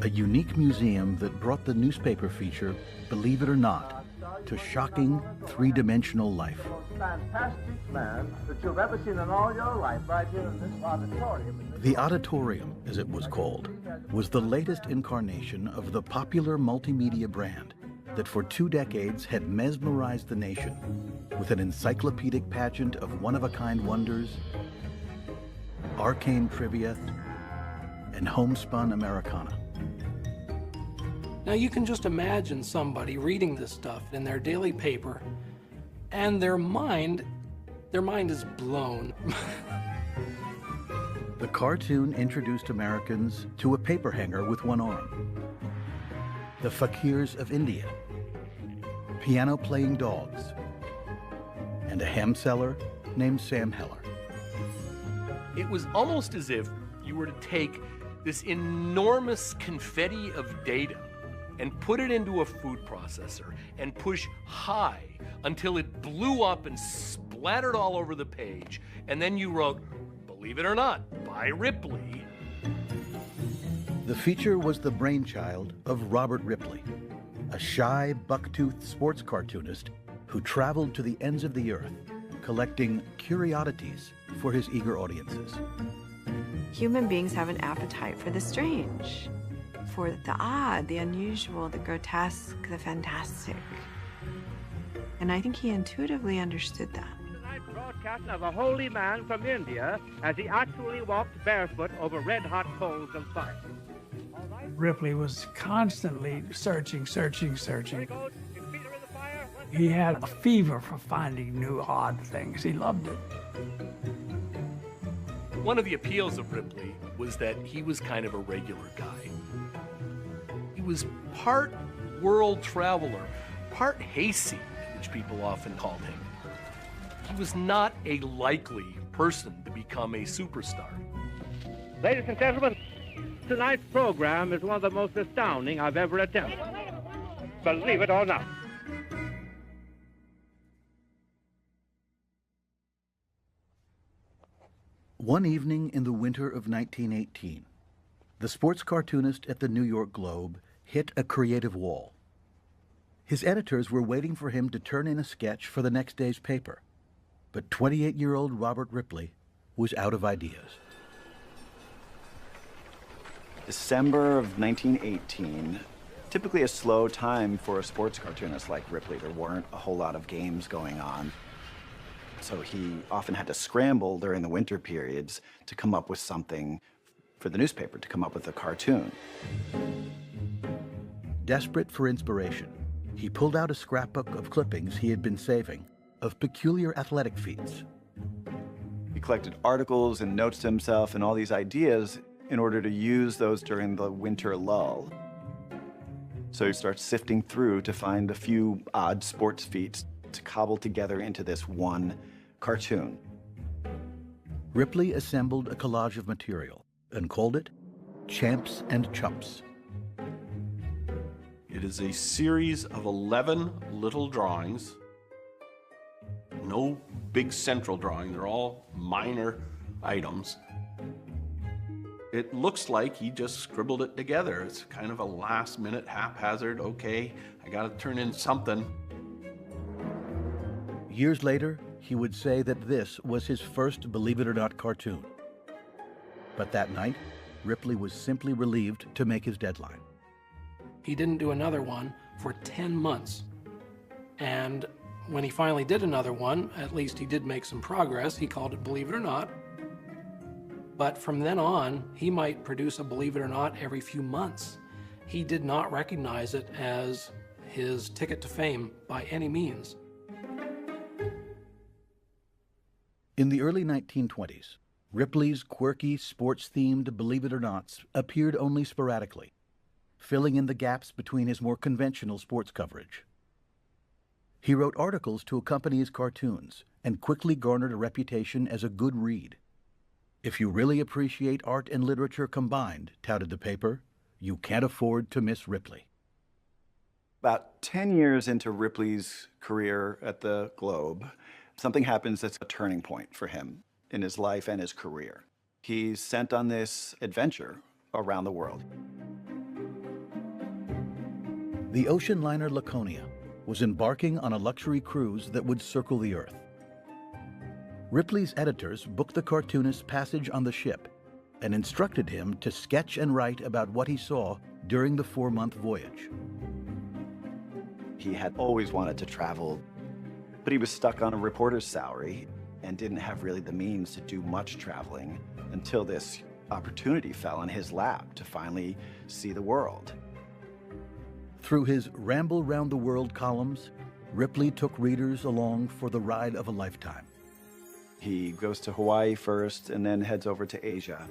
A unique museum that brought the newspaper feature, Believe It or Not, to shocking three-dimensional life. The most fantastic man that you've ever seen in all your life right here in this auditorium. The auditorium, as it was called, was the latest incarnation of the popular multimedia brand that for 2 decades had mesmerized the nation with an encyclopedic pageant of one-of-a-kind wonders, arcane trivia, and homespun Americana. Now you can just imagine somebody reading this stuff in their daily paper and their mind is blown. The cartoon introduced Americans to a paper hanger with one arm, the fakirs of India, piano-playing dogs, and a ham seller named Sam Heller. It was almost as if you were to take this enormous confetti of data and put it into a food processor and push high until it blew up and splattered all over the page. And then you wrote, Believe It or Not, by Ripley. The feature was the brainchild of Robert Ripley, a shy, buck-toothed sports cartoonist who traveled to the ends of the earth, collecting curiosities for his eager audiences. Human beings have an appetite for the strange, for the odd, the unusual, the grotesque, the fantastic. And I think he intuitively understood that. Tonight brought broadcast of a holy man from India as he actually walked barefoot over red-hot coals of fire. Ripley was constantly searching. He had a fever for finding new odd things. He loved it. One of the appeals of Ripley was that he was kind of a regular guy. He was part world traveler, part hayseed, which people often called him. He was not a likely person to become a superstar. Ladies and gentlemen, tonight's program is one of the most astounding I've ever attempted. Believe it or not. One evening in the winter of 1918, the sports cartoonist at the New York Globe hit a creative wall. His editors were waiting for him to turn in a sketch for the next day's paper, but 28-year-old Robert Ripley was out of ideas. December of 1918, typically a slow time for a sports cartoonist like Ripley. There weren't a whole lot of games going on. So he often had to scramble during the winter periods to come up with something for the newspaper, to come up with a cartoon. Desperate for inspiration, he pulled out a scrapbook of clippings he had been saving of peculiar athletic feats. He collected articles and notes to himself and all these ideas in order to use those during the winter lull. So he starts sifting through to find a few odd sports feats to cobble together into this one cartoon. Ripley assembled a collage of material and called it Champs and Chumps. It is a series of 11 little drawings. No big central drawing, they're all minor items. It looks like he just scribbled it together. It's kind of a last-minute haphazard, okay, I gotta turn in something. Years later, he would say that this was his first Believe It or Not cartoon. But that night, Ripley was simply relieved to make his deadline. He didn't do another one for 10 months. And when he finally did another one, at least he did make some progress. He called it Believe It or Not. But from then on, he might produce a Believe It or Not every few months. He did not recognize it as his ticket to fame by any means. In the early 1920s, Ripley's quirky, sports-themed Believe It or Nots appeared only sporadically, filling in the gaps between his more conventional sports coverage. He wrote articles to accompany his cartoons and quickly garnered a reputation as a good read. If you really appreciate art and literature combined, touted the paper, you can't afford to miss Ripley. About 10 years into Ripley's career at the Globe, something happens that's a turning point for him in his life and his career. He's sent on this adventure around the world. The ocean liner Laconia was embarking on a luxury cruise that would circle the Earth. Ripley's editors booked the cartoonist's passage on the ship and instructed him to sketch and write about what he saw during the 4-month voyage. He had always wanted to travel, but he was stuck on a reporter's salary and didn't have really the means to do much traveling until this opportunity fell on his lap to finally see the world. Through his Ramble Round the World columns, Ripley took readers along for the ride of a lifetime. He goes to Hawaii first and then heads over to Asia.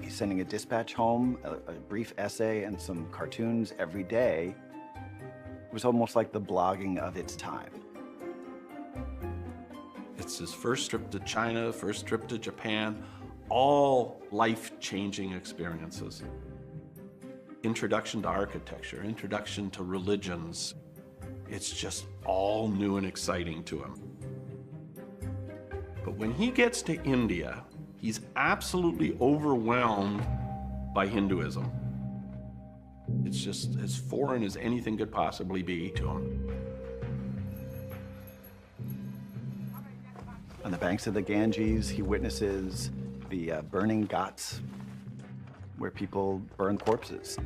He's sending a dispatch home, a brief essay, and some cartoons every day. It was almost like the blogging of its time. It's his first trip to China, first trip to Japan, all life-changing experiences. Introduction to architecture, introduction to religions. It's just all new and exciting to him. But when he gets to India, he's absolutely overwhelmed by Hinduism. It's just as foreign as anything could possibly be to him. On the banks of the Ganges, he witnesses the burning ghats, where people burn corpses.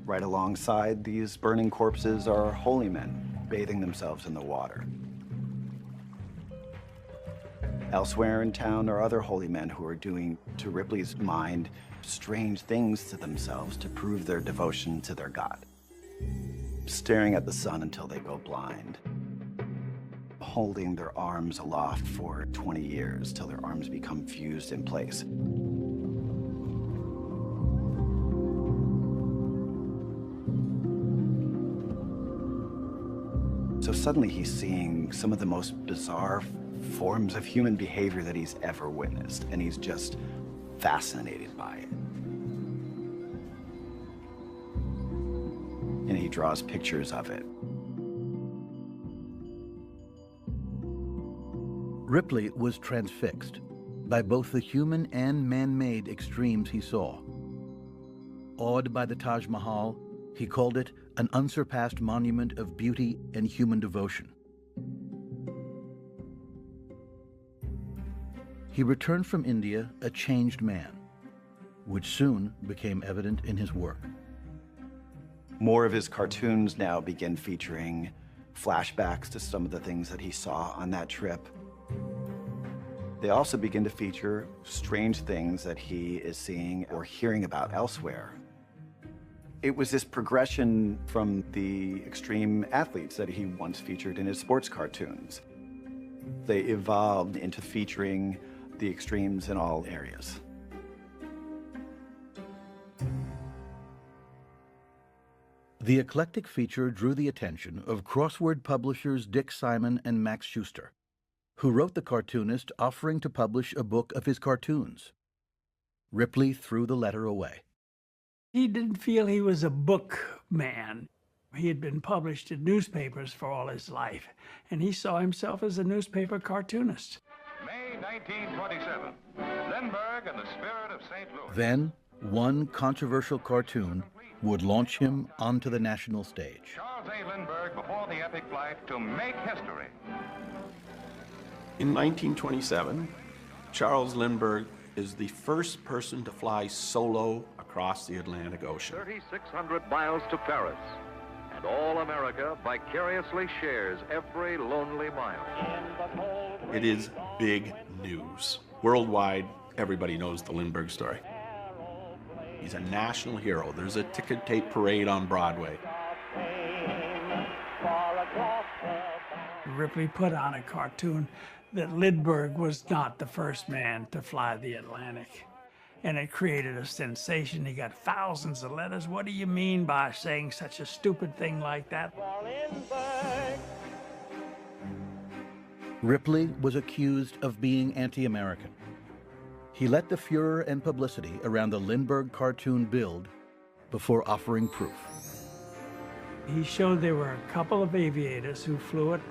Right alongside these burning corpses are holy men bathing themselves in the water. Elsewhere in town are other holy men who are doing, to Ripley's mind, strange things to themselves to prove their devotion to their God. Staring at the sun until they go blind. Holding their arms aloft for 20 years till their arms become fused in place. So suddenly he's seeing some of the most bizarre forms of human behavior that he's ever witnessed, and he's just fascinated by it. And he draws pictures of it. Ripley was transfixed by both the human and man-made extremes he saw. Awed by the Taj Mahal, he called it an unsurpassed monument of beauty and human devotion. He returned from India a changed man, which soon became evident in his work. More of his cartoons now begin featuring flashbacks to some of the things that he saw on that trip. They also begin to feature strange things that he is seeing or hearing about elsewhere. It was this progression from the extreme athletes that he once featured in his sports cartoons. They evolved into featuring the extremes in all areas. The eclectic feature drew the attention of crossword publishers Dick Simon and Max Schuster, who wrote the cartoonist offering to publish a book of his cartoons. Ripley threw the letter away. He didn't feel he was a book man. He had been published in newspapers for all his life, and he saw himself as a newspaper cartoonist. May 1927, Lindbergh and the Spirit of St. Louis. Then, one controversial cartoon would launch him onto the national stage. Charles A. Lindbergh before the epic flight to make history. In 1927, Charles Lindbergh is the first person to fly solo across the Atlantic Ocean. 3,600 miles to Paris, and all America vicariously shares every lonely mile. It is big news. Worldwide, everybody knows the Lindbergh story. He's a national hero. There's a ticker tape parade on Broadway. Ripley put on a cartoon that Lindbergh was not the first man to fly the Atlantic. And it created a sensation. He got thousands of letters. What do you mean by saying such a stupid thing like that? Ripley was accused of being anti-American. He let the furor and publicity around the Lindbergh cartoon build before offering proof. He showed there were a couple of aviators who flew it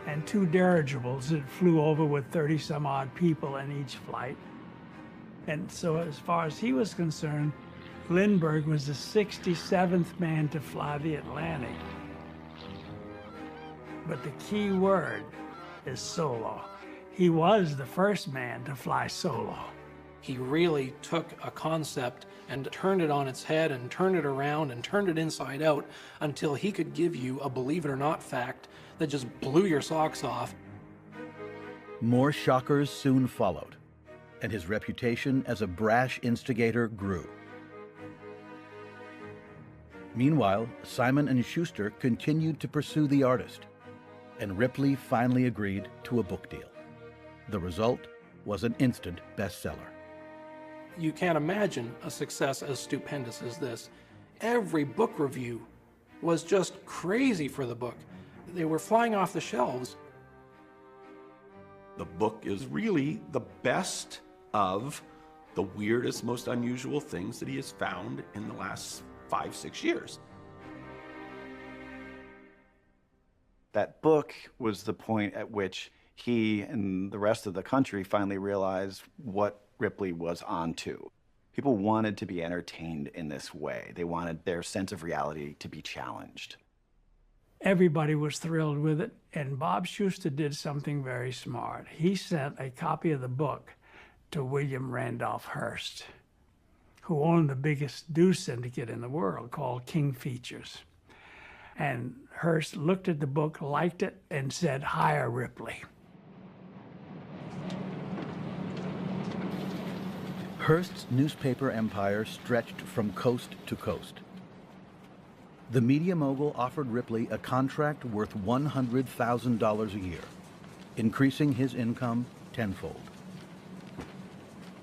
and two dirigibles that flew over with 30-some-odd people in each flight. And so as far as he was concerned, Lindbergh was the 67th man to fly the Atlantic. But the key word is solo. He was the first man to fly solo. He really took a concept and turned it on its head and turned it around and turned it inside out until he could give you a believe it or not fact that just blew your socks off. More shockers soon followed, and his reputation as a brash instigator grew. Meanwhile, Simon and Schuster continued to pursue the artist, and Ripley finally agreed to a book deal. The result was an instant bestseller. You can't imagine a success as stupendous as this. Every book review was just crazy for the book. They were flying off the shelves. The book is really the best of the weirdest, most unusual things that he has found in the last 5-6 years. That book was the point at which he and the rest of the country finally realized what Ripley was onto. People wanted to be entertained in this way. They wanted their sense of reality to be challenged. Everybody was thrilled with it, and Bob Schuster did something very smart. He sent a copy of the book to William Randolph Hearst, who owned the biggest news syndicate in the world called King Features. And Hearst looked at the book, liked it, and said, "Hire Ripley." Hearst's newspaper empire stretched from coast to coast. The media mogul offered Ripley a contract worth $100,000 a year, increasing his income tenfold.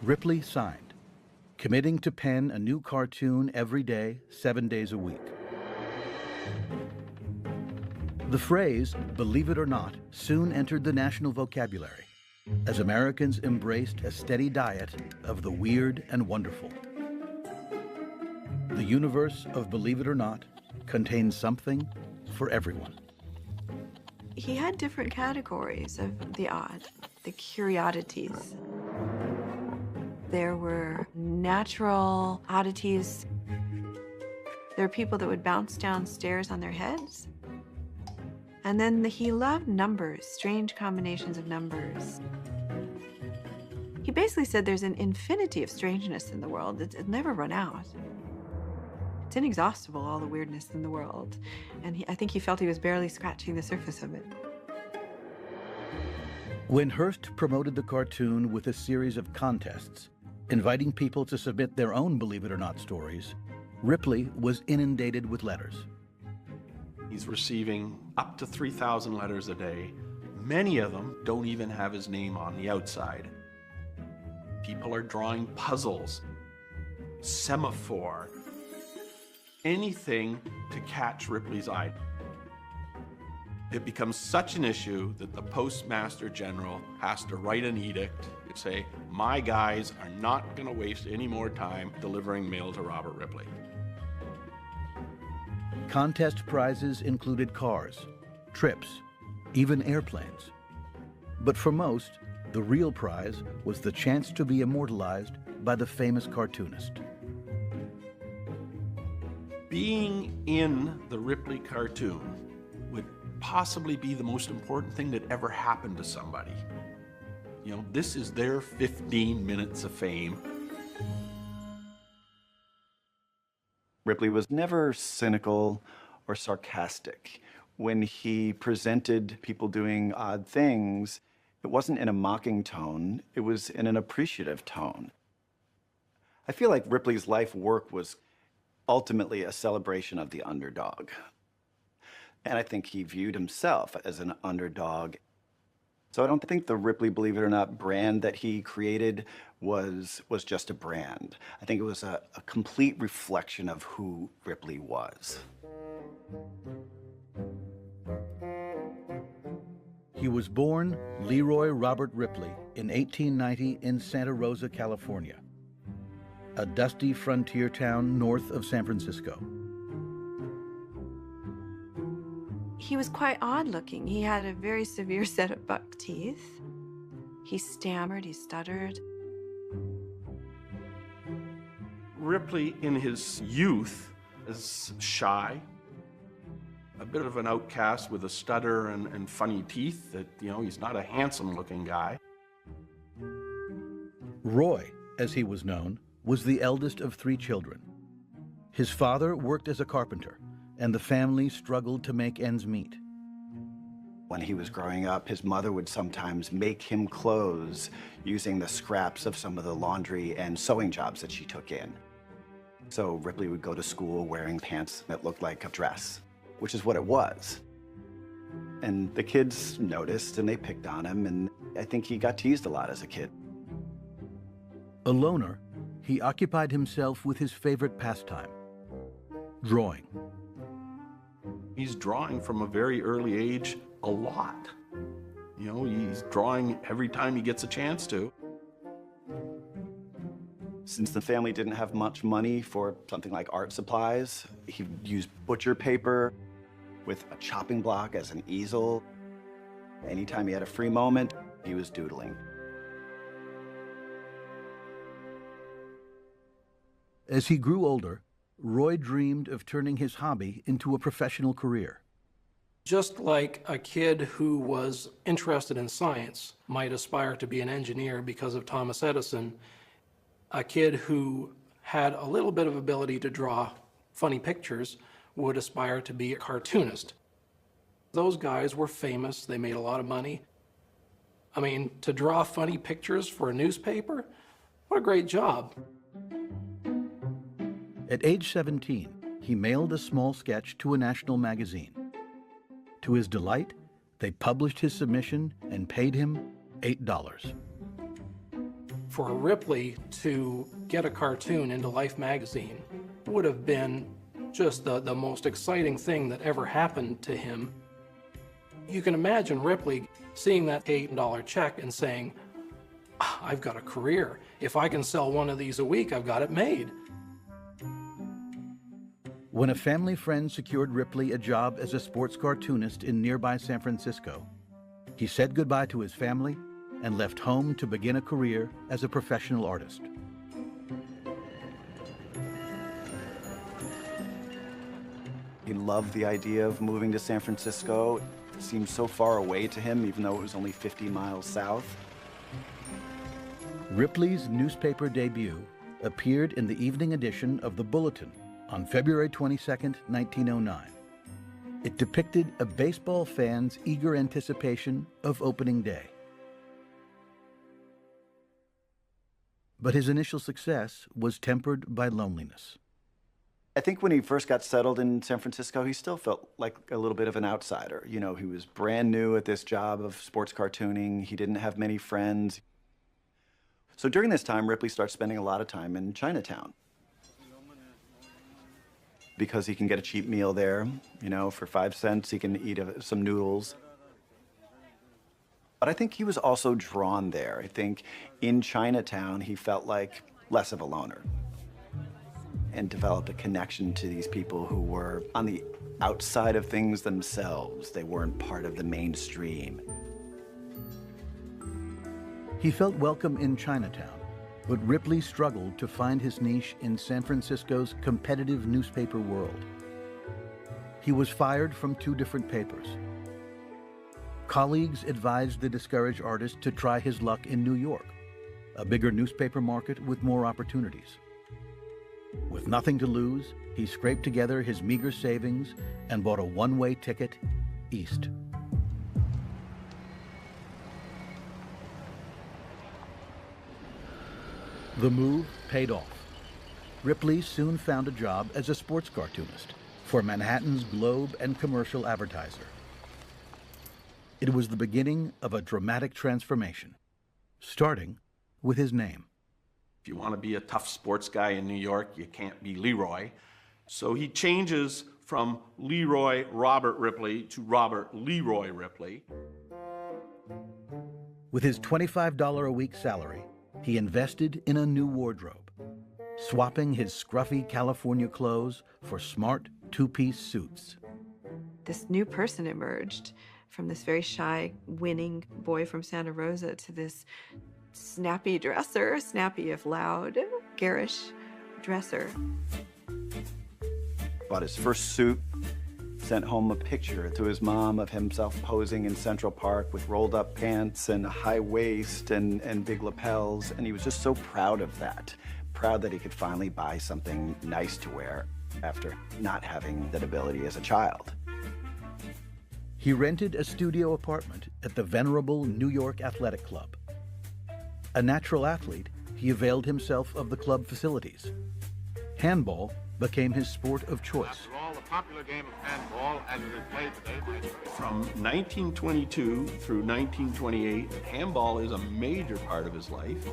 Ripley signed, committing to pen a new cartoon every day, 7 days a week. The phrase, "believe it or not," soon entered the national vocabulary as Americans embraced a steady diet of the weird and wonderful. The universe of Believe It or Not contains something for everyone. He had different categories of the odd, the curiosities. There were natural oddities. There were people that would bounce downstairs on their heads. And then he loved numbers, strange combinations of numbers. He basically said there's an infinity of strangeness in the world. It'll never run out. It's inexhaustible, all the weirdness in the world. And I think he felt he was barely scratching the surface of it. When Hearst promoted the cartoon with a series of contests, inviting people to submit their own Believe It or Not stories, Ripley was inundated with letters. He's receiving up to 3,000 letters a day. Many of them don't even have his name on the outside. People are drawing puzzles, semaphore, anything to catch Ripley's eye. It becomes such an issue that the Postmaster General has to write an edict to say, my guys are not going to waste any more time delivering mail to Robert Ripley. Contest prizes included cars, trips, even airplanes. But for most, the real prize was the chance to be immortalized by the famous cartoonist. Being in the Ripley cartoon would possibly be the most important thing that ever happened to somebody. You know, this is their 15 minutes of fame. Ripley was never cynical or sarcastic. When he presented people doing odd things, it wasn't in a mocking tone, it was in an appreciative tone. I feel like Ripley's life work was ultimately a celebration of the underdog. And I think he viewed himself as an underdog. So I don't think the Ripley Believe It or Not brand that he created was just a brand. I think it was a complete reflection of who Ripley was. He was born Leroy Robert Ripley in 1890 in Santa Rosa, California, a dusty frontier town north of San Francisco. He was quite odd looking. He had a very severe set of buck teeth. He stammered, he stuttered. Ripley, in his youth, is shy, a bit of an outcast with a stutter and funny teeth. That, you know, he's not a handsome-looking guy. Roy, as he was known, was the eldest of 3 children. His father worked as a carpenter, and the family struggled to make ends meet. When he was growing up, his mother would sometimes make him clothes using the scraps of some of the laundry and sewing jobs that she took in. So Ripley would go to school wearing pants that looked like a dress, which is what it was. And the kids noticed and they picked on him, and I think he got teased a lot as a kid. A loner, he occupied himself with his favorite pastime, drawing. He's drawing from a very early age a lot. You know, he's drawing every time he gets a chance to. Since the family didn't have much money for something like art supplies, he used butcher paper with a chopping block as an easel. Anytime he had a free moment, he was doodling. As he grew older, Roy dreamed of turning his hobby into a professional career. Just like a kid who was interested in science might aspire to be an engineer because of Thomas Edison, a kid who had a little bit of ability to draw funny pictures would aspire to be a cartoonist. Those guys were famous. They made a lot of money. I mean, to draw funny pictures for a newspaper, what a great job. At age 17, he mailed a small sketch to a national magazine. To his delight, they published his submission and paid him $8. For Ripley to get a cartoon into Life magazine would have been just the most exciting thing that ever happened to him. You can imagine Ripley seeing that $8 check and saying, I've got a career. If I can sell one of these a week, I've got it made. When a family friend secured Ripley a job as a sports cartoonist in nearby San Francisco, he said goodbye to his family and left home to begin a career as a professional artist. He loved the idea of moving to San Francisco. It seemed so far away to him, even though it was only 50 miles south. Ripley's newspaper debut appeared in the evening edition of the Bulletin on February 22, 1909. It depicted a baseball fan's eager anticipation of opening day. But his initial success was tempered by loneliness. I think when he first got settled in San Francisco, he still felt like a little bit of an outsider. You know, he was brand new at this job of sports cartooning. He didn't have many friends. So during this time, Ripley starts spending a lot of time in Chinatown, because he can get a cheap meal there. You know, for 5 cents, he can eat some noodles. But I think he was also drawn there. I think in Chinatown, he felt like less of a loner and developed a connection to these people who were on the outside of things themselves. They weren't part of the mainstream. He felt welcome in Chinatown, but Ripley struggled to find his niche in San Francisco's competitive newspaper world. He was fired from 2 different papers. Colleagues advised the discouraged artist to try his luck in New York, a bigger newspaper market with more opportunities. With nothing to lose, he scraped together his meager savings and bought a one-way ticket east. The move paid off. Ripley soon found a job as a sports cartoonist for Manhattan's Globe and Commercial Advertiser. It was the beginning of a dramatic transformation, starting with his name. If you want to be a tough sports guy in New York, you can't be Leroy. So he changes from Leroy Robert Ripley to Robert Leroy Ripley. With his $25 a week salary, he invested in a new wardrobe, swapping his scruffy California clothes for smart 2-piece suits. This new person emerged from this very shy, winning boy from Santa Rosa to this snappy dresser, snappy if loud, garish dresser. Bought his first suit, sent home a picture to his mom of himself posing in Central Park with rolled up pants and a high waist and big lapels, and he was just so proud of that. Proud that he could finally buy something nice to wear after not having that ability as a child. He rented a studio apartment at the venerable New York Athletic Club. A natural athlete, he availed himself of the club facilities. Handball became his sport of choice. After all, the popular game of handball as it is played today. From 1922 through 1928, handball is a major part of his life.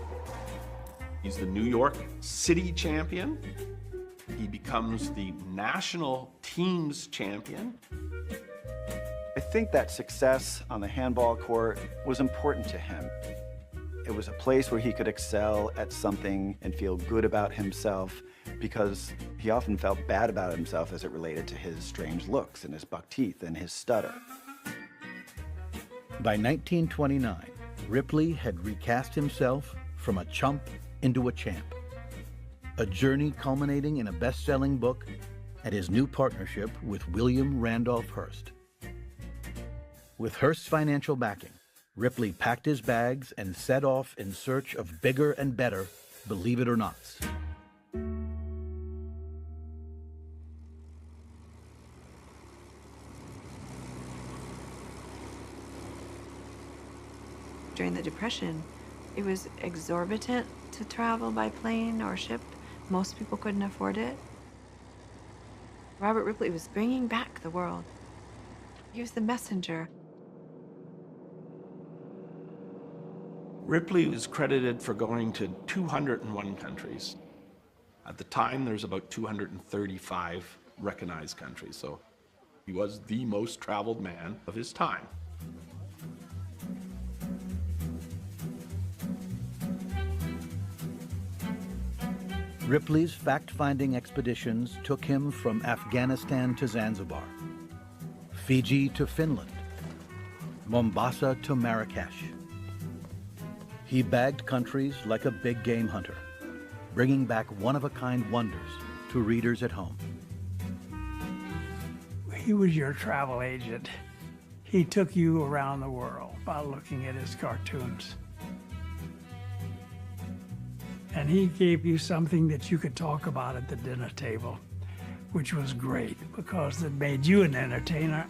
He's the New York City champion. He becomes the national teams champion. I think that success on the handball court was important to him. It was a place where he could excel at something and feel good about himself, because he often felt bad about himself as it related to his strange looks and his buck teeth and his stutter. By 1929, Ripley had recast himself from a chump into a champ, a journey culminating in a best-selling book and his new partnership with William Randolph Hearst. With Hearst's financial backing, Ripley packed his bags and set off in search of bigger and better Believe It or Nots. During the Depression, it was exorbitant to travel by plane or ship. Most people couldn't afford it. Robert Ripley was bringing back the world. He was the messenger. Ripley is credited for going to 201 countries. At the time, there's about 235 recognized countries, so he was the most traveled man of his time. Ripley's fact-finding expeditions took him from Afghanistan to Zanzibar, Fiji to Finland, Mombasa to Marrakesh. He bagged countries like a big game hunter, bringing back one-of-a-kind wonders to readers at home. He was your travel agent. He took you around the world by looking at his cartoons. And he gave you something that you could talk about at the dinner table, which was great because it made you an entertainer.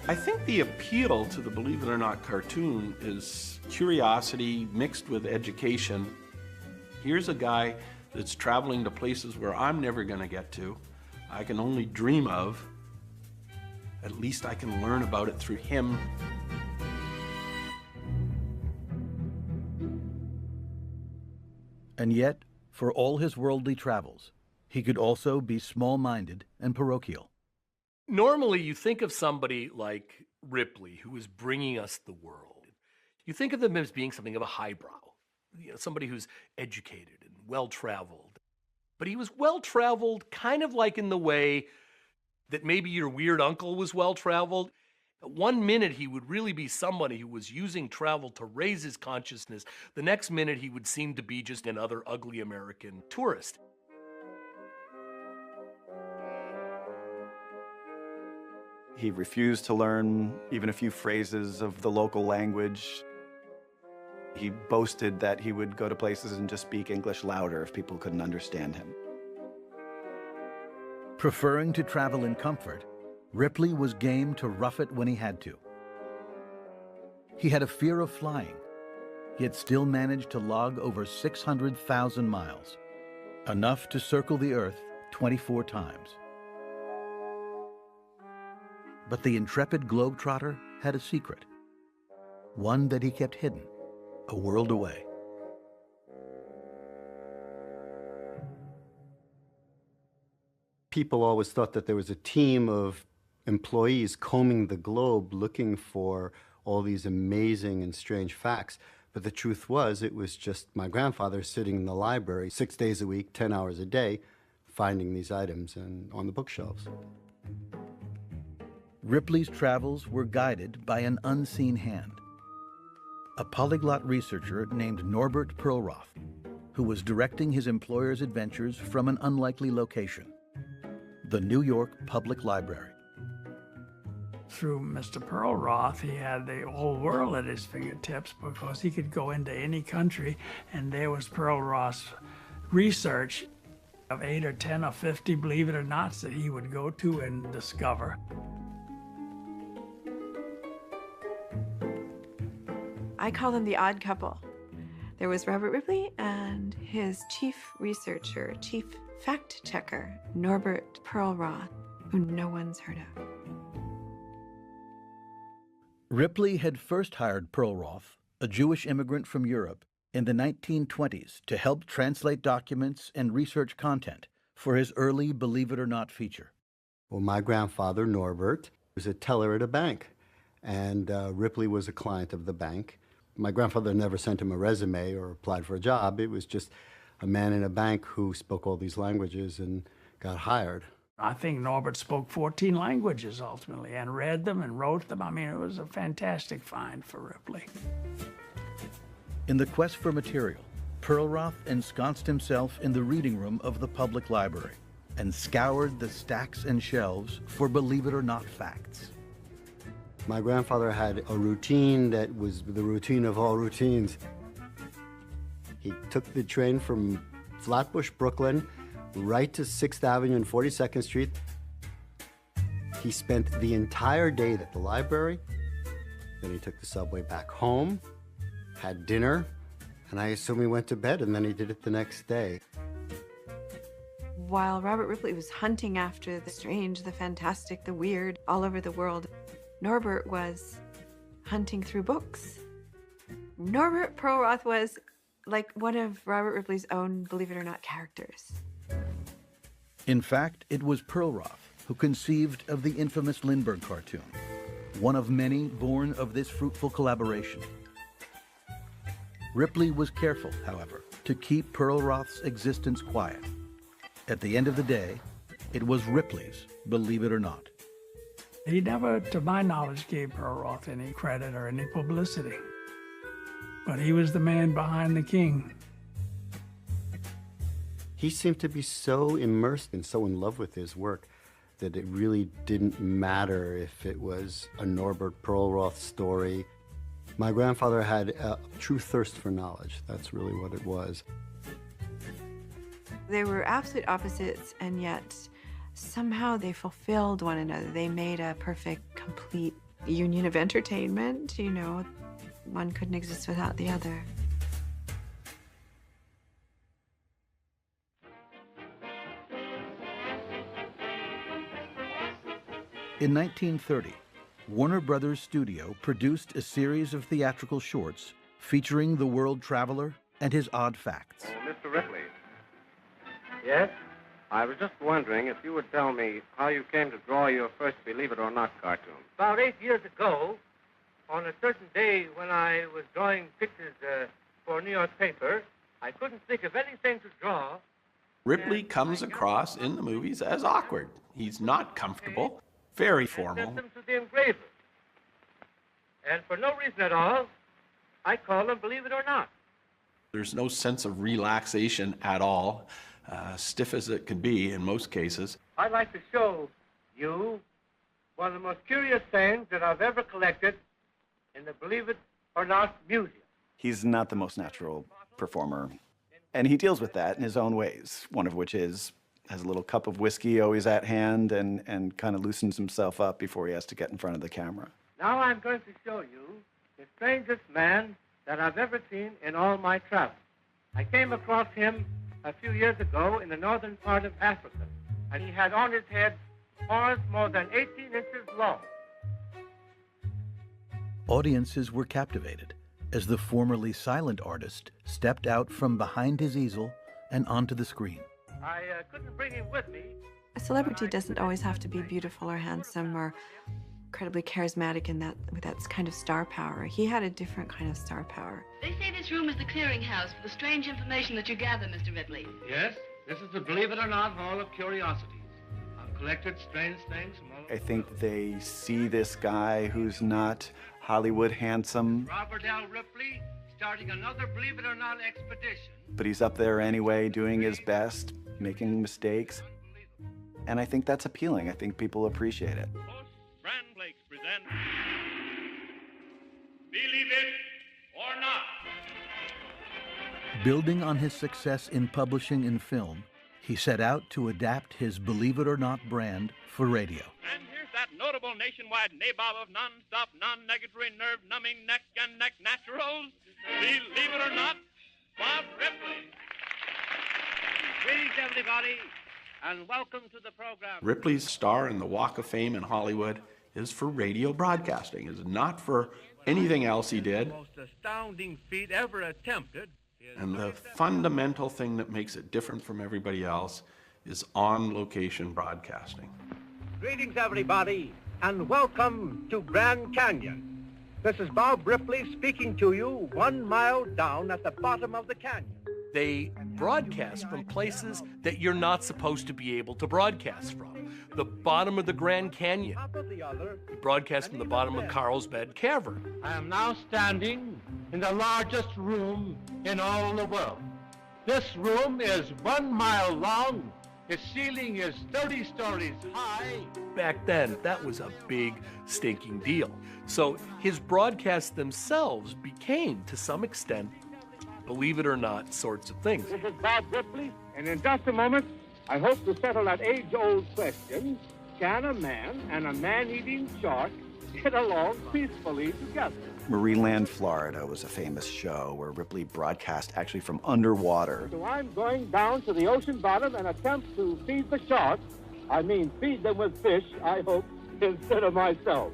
I think the appeal to the Believe It or Not cartoon is curiosity mixed with education. Here's a guy that's traveling to places where I'm never going to get to, I can only dream of. At least I can learn about it through him. And yet, for all his worldly travels, he could also be small-minded and parochial. Normally, you think of somebody like Ripley, who is bringing us the world. You think of them as being something of a highbrow, somebody who's educated and well-traveled. But he was well-traveled kind of like in the way that maybe your weird uncle was well-traveled. One minute, he would really be somebody who was using travel to raise his consciousness. The next minute, he would seem to be just another ugly American tourist. He refused to learn even a few phrases of the local language. He boasted that he would go to places and just speak English louder if people couldn't understand him. Preferring to travel in comfort, Ripley was game to rough it when he had to. He had a fear of flying, yet still managed to log over 600,000 miles, enough to circle the Earth 24 times. But the intrepid globetrotter had a secret, one that he kept hidden, a world away. People always thought that there was a team of employees combing the globe looking for all these amazing and strange facts. But the truth was, it was just my grandfather sitting in the library 6 days a week, 10 hours a day, finding these items on the bookshelves. Ripley's travels were guided by an unseen hand, a polyglot researcher named Norbert Perlroth, who was directing his employer's adventures from an unlikely location, the New York Public Library. Through Mr. Perlroth, he had the whole world at his fingertips because he could go into any country, and there was Perlroth's research of 8 or 10 or 50, believe it or not, that he would go to and discover. I call them the odd couple. There was Robert Ripley and his chief researcher, chief fact checker, Norbert Perlroth, who no one's heard of. Ripley had first hired Perlroth, a Jewish immigrant from Europe, in the 1920s to help translate documents and research content for his early Believe It or Not feature. Well, my grandfather, Norbert, was a teller at a bank, and Ripley was a client of the bank. My grandfather never sent him a resume or applied for a job. It was just a man in a bank who spoke all these languages and got hired. I think Norbert spoke 14 languages ultimately and read them and wrote them. I mean, it was a fantastic find for Ripley. In the quest for material, Perlroth ensconced himself in the reading room of the public library and scoured the stacks and shelves for Believe It or Not facts. My grandfather had a routine that was the routine of all routines. He took the train from Flatbush, Brooklyn, right to 6th Avenue and 42nd Street. He spent the entire day at the library, Then he took the subway back home, had dinner, and I assume he went to bed, and then he did it the next day. While Robert Ripley was hunting after the strange, the fantastic, the weird all over the world, Norbert was hunting through books. Norbert Perlroth was like one of Robert Ripley's own, believe it or not, characters. In fact, it was Perlroth who conceived of the infamous Lindbergh cartoon, one of many born of this fruitful collaboration. Ripley was careful, however, to keep Perlroth's existence quiet. At the end of the day, it was Ripley's, believe it or not. He never, to my knowledge, gave Perlroth any credit or any publicity. But he was the man behind the king. He seemed to be so immersed and so in love with his work that it really didn't matter if it was a Norbert Perlroth story. My grandfather had a true thirst for knowledge. That's really what it was. They were absolute opposites, and yet somehow they fulfilled one another. They made a perfect, complete union of entertainment. You know, one couldn't exist without the other. In 1930, Warner Brothers Studio produced a series of theatrical shorts featuring the world traveler and his odd facts. Mr. Ripley. Yes? I was just wondering if you would tell me how you came to draw your first Believe It or Not cartoon. About 8 years ago, on a certain day when I was drawing pictures for a New York paper, I couldn't think of anything to draw. Ripley comes across in the movies as awkward. He's not comfortable, very formal. Sent them to the engraver. And for no reason at all, I call them Believe It or Not. There's no sense of relaxation at all, stiff as it can be in most cases. I'd like to show you one of the most curious things that I've ever collected in the Believe It or Not Museum. He's not the most natural performer, and he deals with that in his own ways, one of which is has a little cup of whiskey always at hand and kind of loosens himself up before he has to get in front of the camera. Now I'm going to show you the strangest man that I've ever seen in all my travels. I came across him a few years ago in the northern part of Africa, and he had on his head horns more than 18 inches long. Audiences were captivated as the formerly silent artist stepped out from behind his easel and onto the screen. I couldn't bring him with me. A celebrity doesn't always have to be beautiful or handsome or incredibly charismatic in that with that kind of star power. He had a different kind of star power. They say this room is the clearinghouse for the strange information that you gather, Mr. Ripley. Yes, this is the Believe It or Not Hall of Curiosities. I've collected strange things from all over. I think they see this guy who's not Hollywood handsome, Robert L. Ripley starting another Believe It or Not expedition. but he's up there anyway, doing his best, making mistakes. And I think that's appealing. I think people appreciate it. Fran Blakes presents Believe It or Not. Building on his success in publishing and film, he set out to adapt his Believe It or Not brand for radio. And here's that notable nationwide nabob of non-stop, non-negatory, nerve-numbing neck and neck naturals. Believe it or not, Bob Ripley. Greetings, everybody, and welcome to the program. Ripley's star in the Walk of Fame in Hollywood is for radio broadcasting, is not for anything else he did. The most astounding feat ever attempted. And the fundamental thing that makes it different from everybody else is on-location broadcasting. Greetings, everybody, and welcome to Grand Canyon. This is Bob Ripley speaking to you 1 mile down at the bottom of the canyon. They broadcast from places that you're not supposed to be able to broadcast from. The bottom of the Grand Canyon. We broadcast from the bottom of Carlsbad Cavern. I am now standing in the largest room in all the world. This room is 1 mile long. Its ceiling is 30 stories high. Back then, that was a big, stinking deal. So his broadcasts themselves became, to some extent, believe it or not, sorts of things. This is Bob Ripley, and in just a moment, I hope to settle that age-old question, can a man and a man-eating shark get along peacefully together. Marineland, Florida was a famous show where Ripley broadcast actually from underwater. So I'm going down to the ocean bottom and attempt to feed the sharks. I mean, feed them with fish, I hope, instead of myself.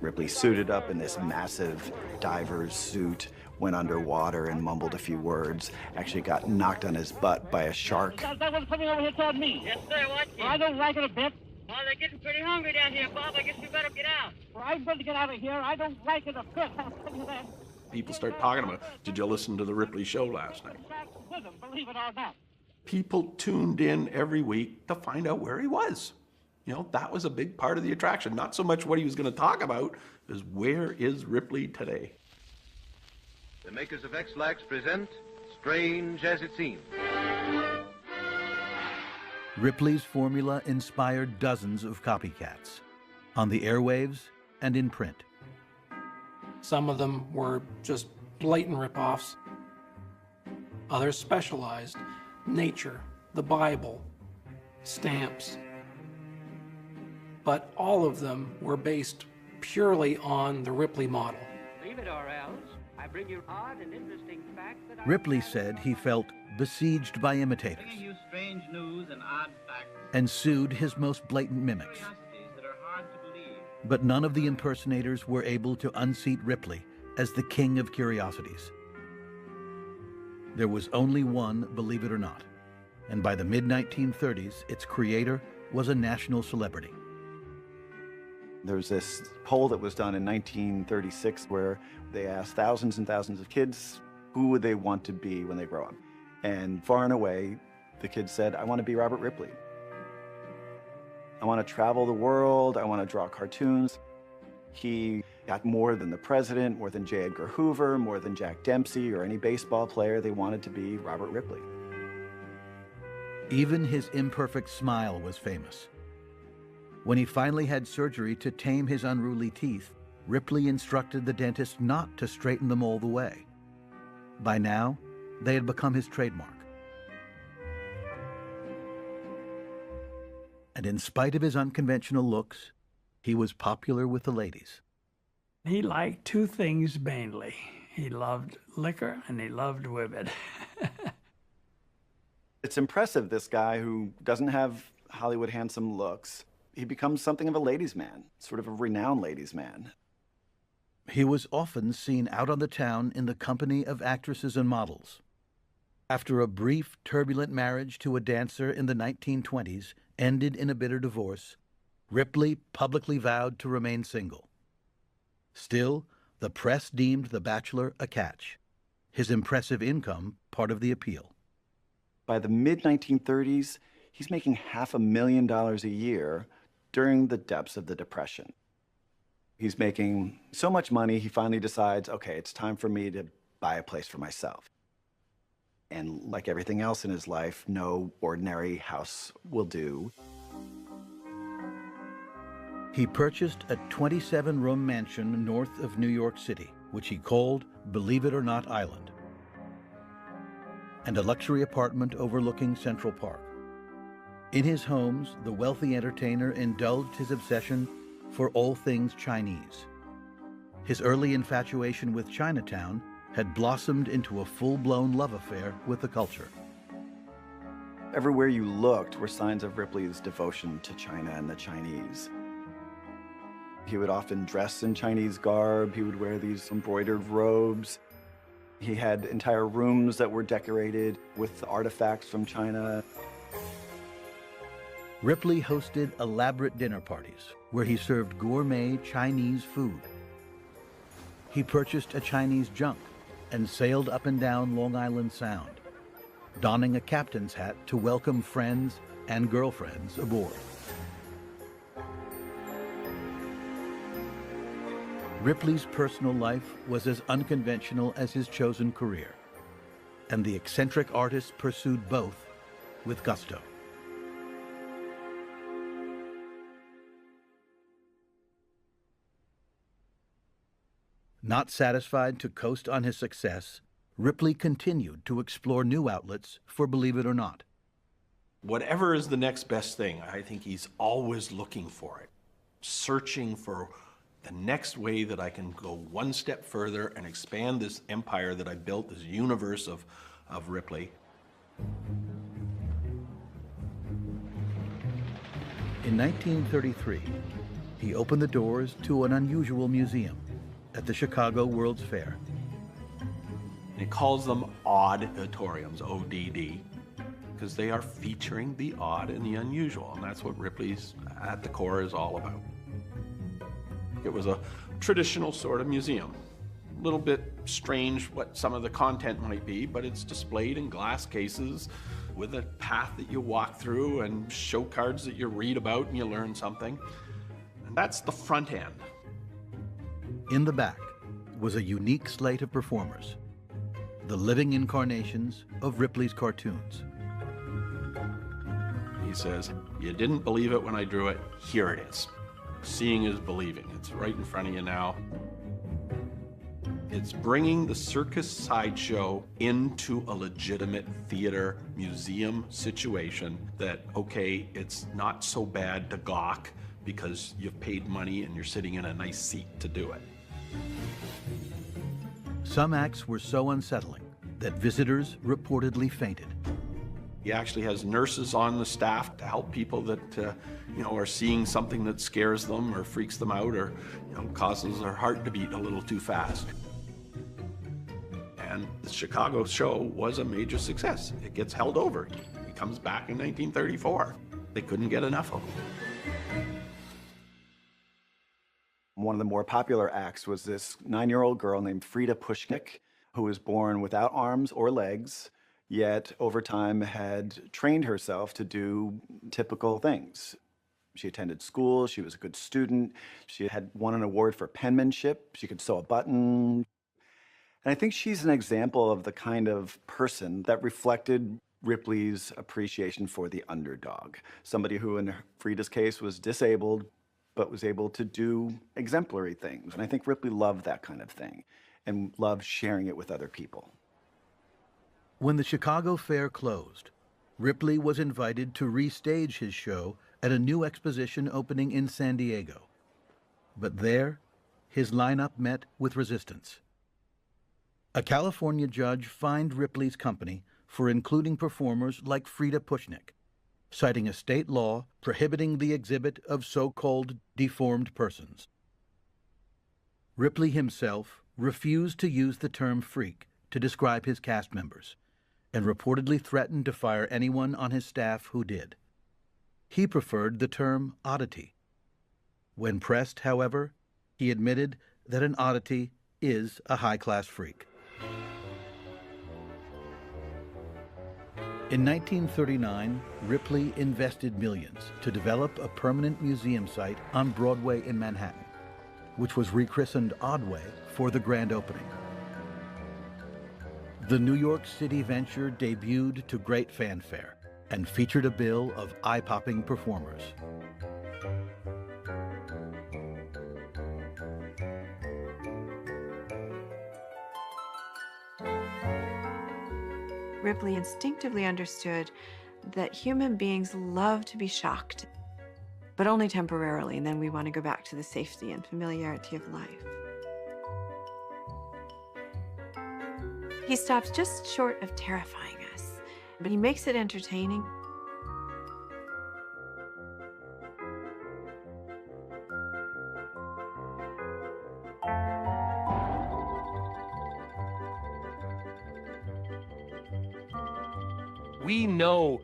Ripley suited up in this massive diver's suit, went underwater and mumbled a few words, actually got knocked on his butt by a shark. That was coming over here toward me. Yes, sir, what? Well, I don't like it a bit. Well, they're getting pretty hungry down here, Bob. I guess we better get out. Well, I'm going to get out of here. I don't like it a bit, I'll tell you that. People start talking about, did you listen to the Ripley show last night? With him, believe it or not. People tuned in every week to find out where he was. You know, that was a big part of the attraction. Not so much what he was going to talk about, as where is Ripley today? The makers of X-Lax present Strange as It Seems. Ripley's formula inspired dozens of copycats, on the airwaves and in print. Some of them were just blatant ripoffs. Others specialized. Nature, the Bible, stamps. But all of them were based purely on the Ripley model. Leave it or else. I bring you odd and interesting facts that Ripley said he felt besieged by imitators bringing you strange news and odd facts. and sued his most blatant mimics. That are hard to believe. But none of the impersonators were able to unseat Ripley as the king of curiosities. There was only one, believe it or not, and by the mid-1930s, its creator was a national celebrity. There was this poll that was done in 1936 where they asked thousands and thousands of kids who would they want to be when they grow up. And far and away, the kids said, I want to be Robert Ripley. I want to travel the world. I want to draw cartoons. He got more than the president, more than J. Edgar Hoover, more than Jack Dempsey or any baseball player. They wanted to be Robert Ripley. Even his imperfect smile was famous. When he finally had surgery to tame his unruly teeth, Ripley instructed the dentist not to straighten them all the way. By now, they had become his trademark. And in spite of his unconventional looks, he was popular with the ladies. He liked two things mainly. He loved liquor and he loved women. It's impressive, this guy who doesn't have Hollywood handsome looks. He becomes something of a ladies' man, sort of a renowned ladies' man. He was often seen out on the town in the company of actresses and models. After a brief, turbulent marriage to a dancer in the 1920s ended in a bitter divorce, Ripley publicly vowed to remain single. Still, the press deemed the bachelor a catch, his impressive income part of the appeal. By the mid-1930s, he's making $500,000 a year during the depths of the Depression. He's making so much money, he finally decides, okay, it's time for me to buy a place for myself. And like everything else in his life, no ordinary house will do. He purchased a 27-room mansion north of New York City, which he called Believe It or Not Island, and a luxury apartment overlooking Central Park. In his homes, the wealthy entertainer indulged his obsession for all things Chinese. His early infatuation with Chinatown had blossomed into a full-blown love affair with the culture. Everywhere you looked were signs of Ripley's devotion to China and the Chinese. He would often dress in Chinese garb. He would wear these embroidered robes. He had entire rooms that were decorated with artifacts from China. Ripley hosted elaborate dinner parties where he served gourmet Chinese food. He purchased a Chinese junk and sailed up and down Long Island Sound, donning a captain's hat to welcome friends and girlfriends aboard. Ripley's personal life was as unconventional as his chosen career, and the eccentric artist pursued both with gusto. Not satisfied to coast on his success, Ripley continued to explore new outlets for Believe It or Not. Whatever is the next best thing, I think he's always looking for it, searching for the next way that I can go one step further and expand this empire that I built, this universe of Ripley. In 1933, he opened the doors to an unusual museum at the Chicago World's Fair. He calls them auditoriums, ODD, because they are featuring the odd and the unusual, and that's what Ripley's at the core is all about. It was a traditional sort of museum. A little bit strange what some of the content might be, but it's displayed in glass cases with a path that you walk through and show cards that you read about and you learn something. And that's the front end. In the back was a unique slate of performers, the living incarnations of Ripley's cartoons. He says, you didn't believe it when I drew it, here it is. Seeing is believing. It's right in front of you now. It's bringing the circus sideshow into a legitimate theater museum situation that, okay, it's not so bad to gawk because you've paid money and you're sitting in a nice seat to do it. Some acts were so unsettling that visitors reportedly fainted. He actually has nurses on the staff to help people that, are seeing something that scares them or freaks them out or, causes their heart to beat a little too fast. And the Chicago show was a major success. It gets held over. He comes back in 1934. They couldn't get enough of him. One of the more popular acts was this 9-year-old girl named Frida Pushnik, who was born without arms or legs, yet over time had trained herself to do typical things. She attended school, she was a good student, she had won an award for penmanship, she could sew a button. And I think she's an example of the kind of person that reflected Ripley's appreciation for the underdog. Somebody who, in Frida's case, was disabled, but was able to do exemplary things. And I think Ripley loved that kind of thing and loved sharing it with other people. When the Chicago Fair closed, Ripley was invited to restage his show at a new exposition opening in San Diego. But there, his lineup met with resistance. A California judge fined Ripley's company for including performers like Frida Pushnik, citing a state law prohibiting the exhibit of so-called deformed persons. Ripley himself refused to use the term freak to describe his cast members, and reportedly threatened to fire anyone on his staff who did. He preferred the term oddity. When pressed, however, he admitted that an oddity is a high-class freak. In 1939, Ripley invested millions to develop a permanent museum site on Broadway in Manhattan, which was rechristened Oddway for the grand opening. The New York City venture debuted to great fanfare and featured a bill of eye-popping performers. Ripley instinctively understood that human beings love to be shocked, but only temporarily, and then we want to go back to the safety and familiarity of life. He stops just short of terrifying us, but he makes it entertaining. We know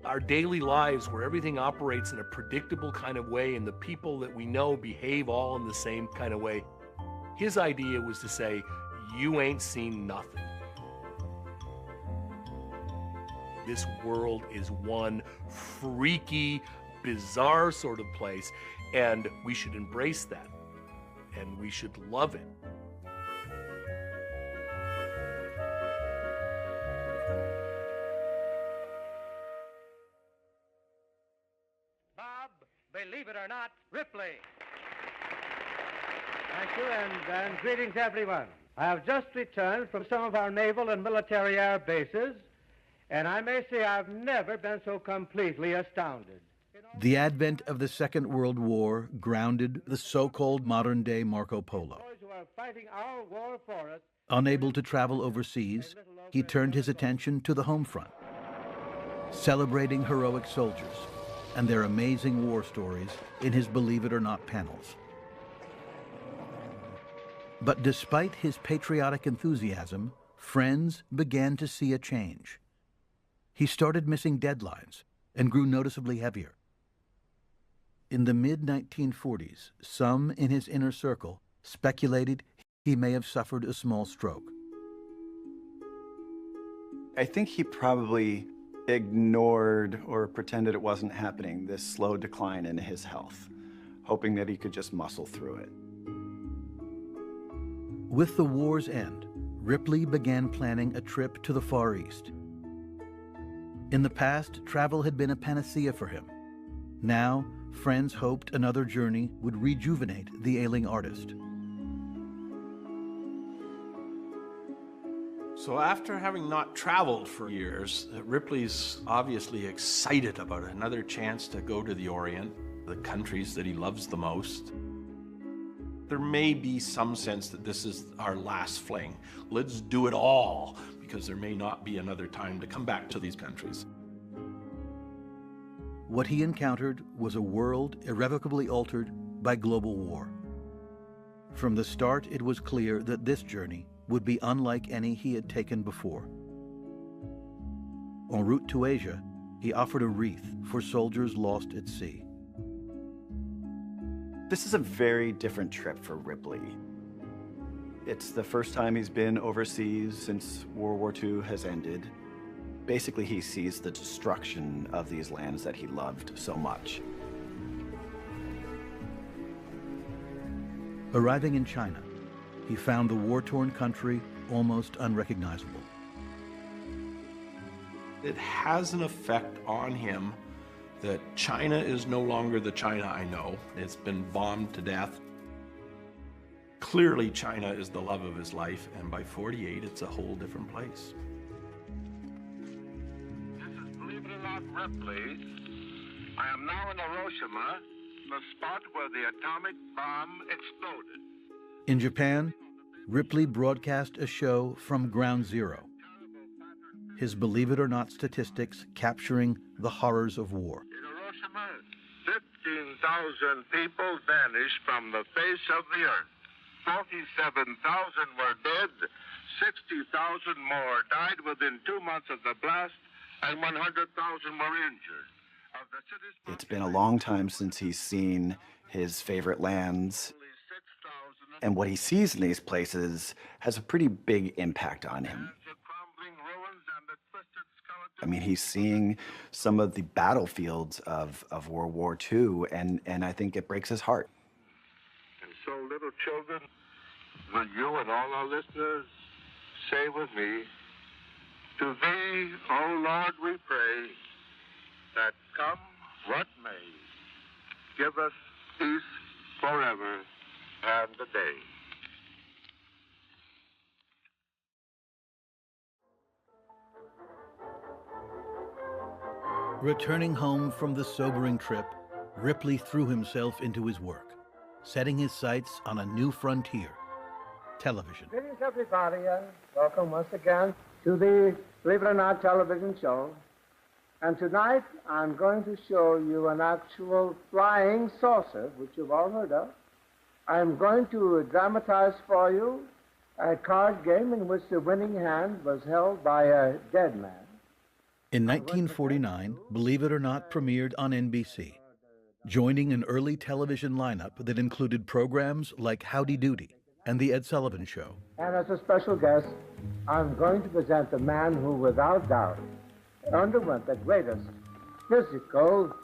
our daily lives where everything operates in a predictable kind of way and the people that we know behave all in the same kind of way. His idea was to say, you ain't seen nothing. This world is one freaky, bizarre sort of place, and we should embrace that, and we should love it. Bob, believe it or not, Ripley. Thank you, and greetings, everyone. I have just returned from some of our naval and military air bases, and I may say I've never been so completely astounded. The advent of the Second World War grounded the so-called modern-day Marco Polo. Who are fighting our war for us. Unable to travel overseas, he turned his attention to the home front, celebrating heroic soldiers and their amazing war stories in his Believe It or Not panels. But despite his patriotic enthusiasm, friends began to see a change. He started missing deadlines and grew noticeably heavier. In the mid-1940s, some in his inner circle speculated he may have suffered a small stroke. I think he probably ignored or pretended it wasn't happening, this slow decline in his health, hoping that he could just muscle through it. With the war's end, Ripley began planning a trip to the Far East. In the past, travel had been a panacea for him. Now, friends hoped another journey would rejuvenate the ailing artist. So after having not traveled for years, Ripley's obviously excited about another chance to go to the Orient, the countries that he loves the most. There may be some sense that this is our last fling. Let's do it all, because there may not be another time to come back to these countries. What he encountered was a world irrevocably altered by global war. From the start, it was clear that this journey would be unlike any he had taken before. En route to Asia, he offered a wreath for soldiers lost at sea. This is a very different trip for Ripley. It's the first time he's been overseas since World War II has ended. Basically, he sees the destruction of these lands that he loved so much. Arriving in China, he found the war-torn country almost unrecognizable. It has an effect on him that China is no longer the China I know. It's been bombed to death. Clearly, China is the love of his life, and by 48, it's a whole different place. This is Believe It or Not Ripley. I am now in Hiroshima, the spot where the atomic bomb exploded. In Japan, Ripley broadcast a show from Ground Zero, his Believe It or Not statistics capturing the horrors of war. In Hiroshima, 15,000 people vanished from the face of the earth. 47,000 were dead, 60,000 more died within 2 months of the blast, and 100,000 were injured. Of the city's It's been a long time since he's seen his favorite lands, and what he sees in these places has a pretty big impact on him. I mean, he's seeing some of the battlefields of World War II, and I think it breaks his heart. And so, little children, will you and all our listeners say with me, to thee, O Lord, we pray, that come what may, give us peace forever and a day. Returning home from the sobering trip, Ripley threw himself into his work, setting his sights on a new frontier, television. Greetings, everybody, and welcome once again to the Believe It or Not television show. And tonight, I'm going to show you an actual flying saucer, which you've all heard of. I'm going to dramatize for you a card game in which the winning hand was held by a dead man. In 1949, Believe It or Not premiered on NBC, joining an early television lineup that included programs like Howdy Doody and The Ed Sullivan Show. And as a special guest, I'm going to present the man who, without doubt, underwent the greatest physical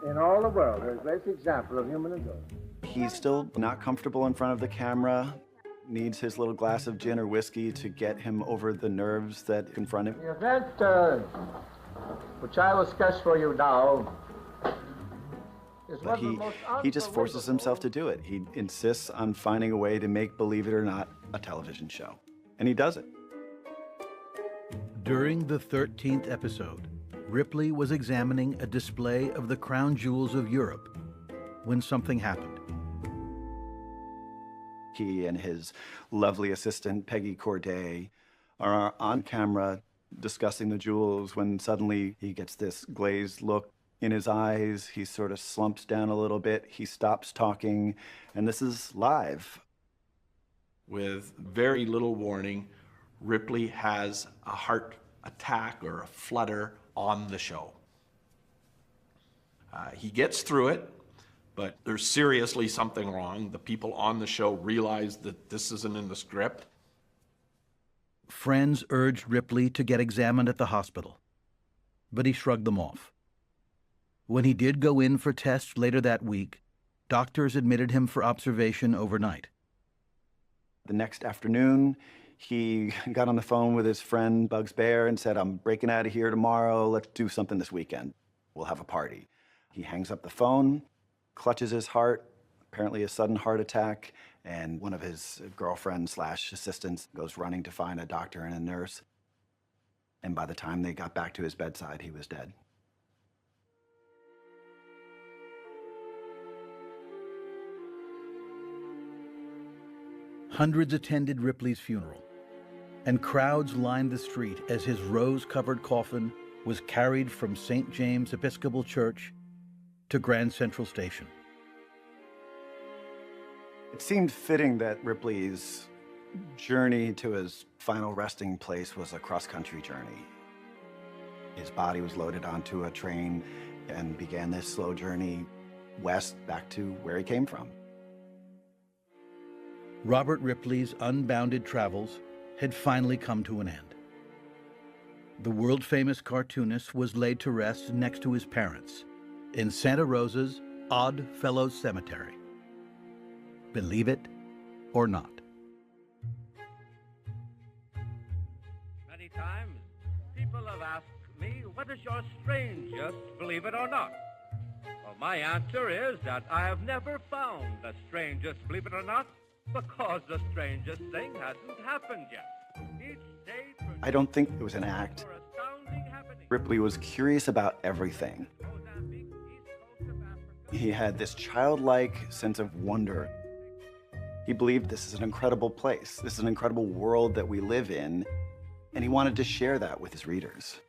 in all the world, the greatest example of human endurance. He's still not comfortable in front of the camera, needs his little glass of gin or whiskey to get him over the nerves that confront him. The event which I will sketch for you now is But he just forces himself to do it. He insists on finding a way to make Believe It or Not a television show. And he does it. During the 13th episode, Ripley was examining a display of the crown jewels of Europe when something happened. He and his lovely assistant, Peggy Corday, are on camera discussing the jewels when suddenly he gets this glazed look in his eyes. He sort of slumps down a little bit. He stops talking, and this is live. With very little warning, Ripley has a heart attack or a flutter on the show. He gets through it, but there's seriously something wrong. The people on the show realize that this isn't in the script. Friends urged Ripley to get examined at the hospital, but he shrugged them off. When he did go in for tests later that week, doctors admitted him for observation overnight. The next afternoon, he got on the phone with his friend Bugs Bear and said, "I'm breaking out of here tomorrow. Let's do something this weekend. We'll have a party." He hangs up the phone, clutches his heart, apparently a sudden heart attack, and one of his girlfriends/assistants goes running to find a doctor and a nurse. And by the time they got back to his bedside, he was dead. Hundreds attended Ripley's funeral, and crowds lined the street as his rose-covered coffin was carried from St. James Episcopal Church to Grand Central Station. It seemed fitting that Ripley's journey to his final resting place was a cross-country journey. His body was loaded onto a train and began this slow journey west back to where he came from. Robert Ripley's unbounded travels had finally come to an end. The world-famous cartoonist was laid to rest next to his parents in Santa Rosa's Odd Fellows Cemetery. Believe it or not. Many times, people have asked me, what is your strangest, believe it or not? Well, my answer is that I have never found the strangest, believe it or not, because the strangest thing hasn't happened yet. Each day I don't think it was an act. Ripley was curious about everything. He had this childlike sense of wonder. He believed this is an incredible place. This is an incredible world that we live in, and he wanted to share that with his readers.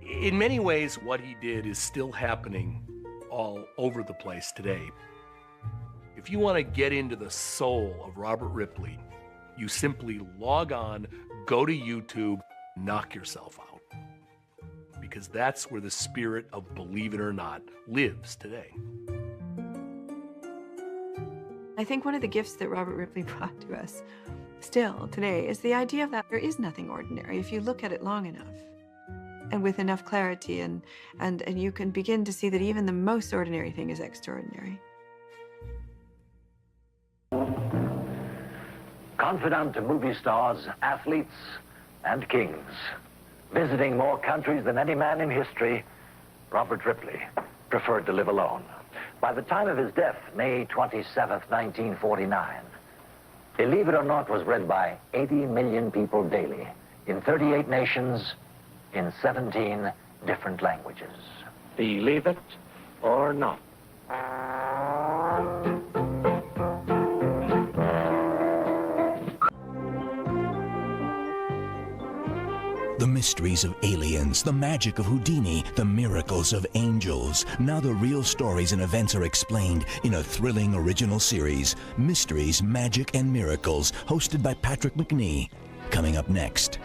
In many ways, what he did is still happening all over the place today. If you want to get into the soul of Robert Ripley, you simply log on, go to YouTube, knock yourself out. Because that's where the spirit of Believe It or Not lives today. I think one of the gifts that Robert Ripley brought to us still today is the idea that there is nothing ordinary if you look at it long enough. And with enough clarity, and you can begin to see that even the most ordinary thing is extraordinary. Confidant to movie stars, athletes, and kings. Visiting more countries than any man in history, Robert Ripley preferred to live alone. By the time of his death, May 27th, 1949, Believe It or Not was read by 80 million people daily in 38 nations, in 17 different languages. Believe it or not. The mysteries of aliens, the magic of Houdini, the miracles of angels. Now the real stories and events are explained in a thrilling original series, Mysteries, Magic, and Miracles, hosted by Patrick McNee. Coming up next.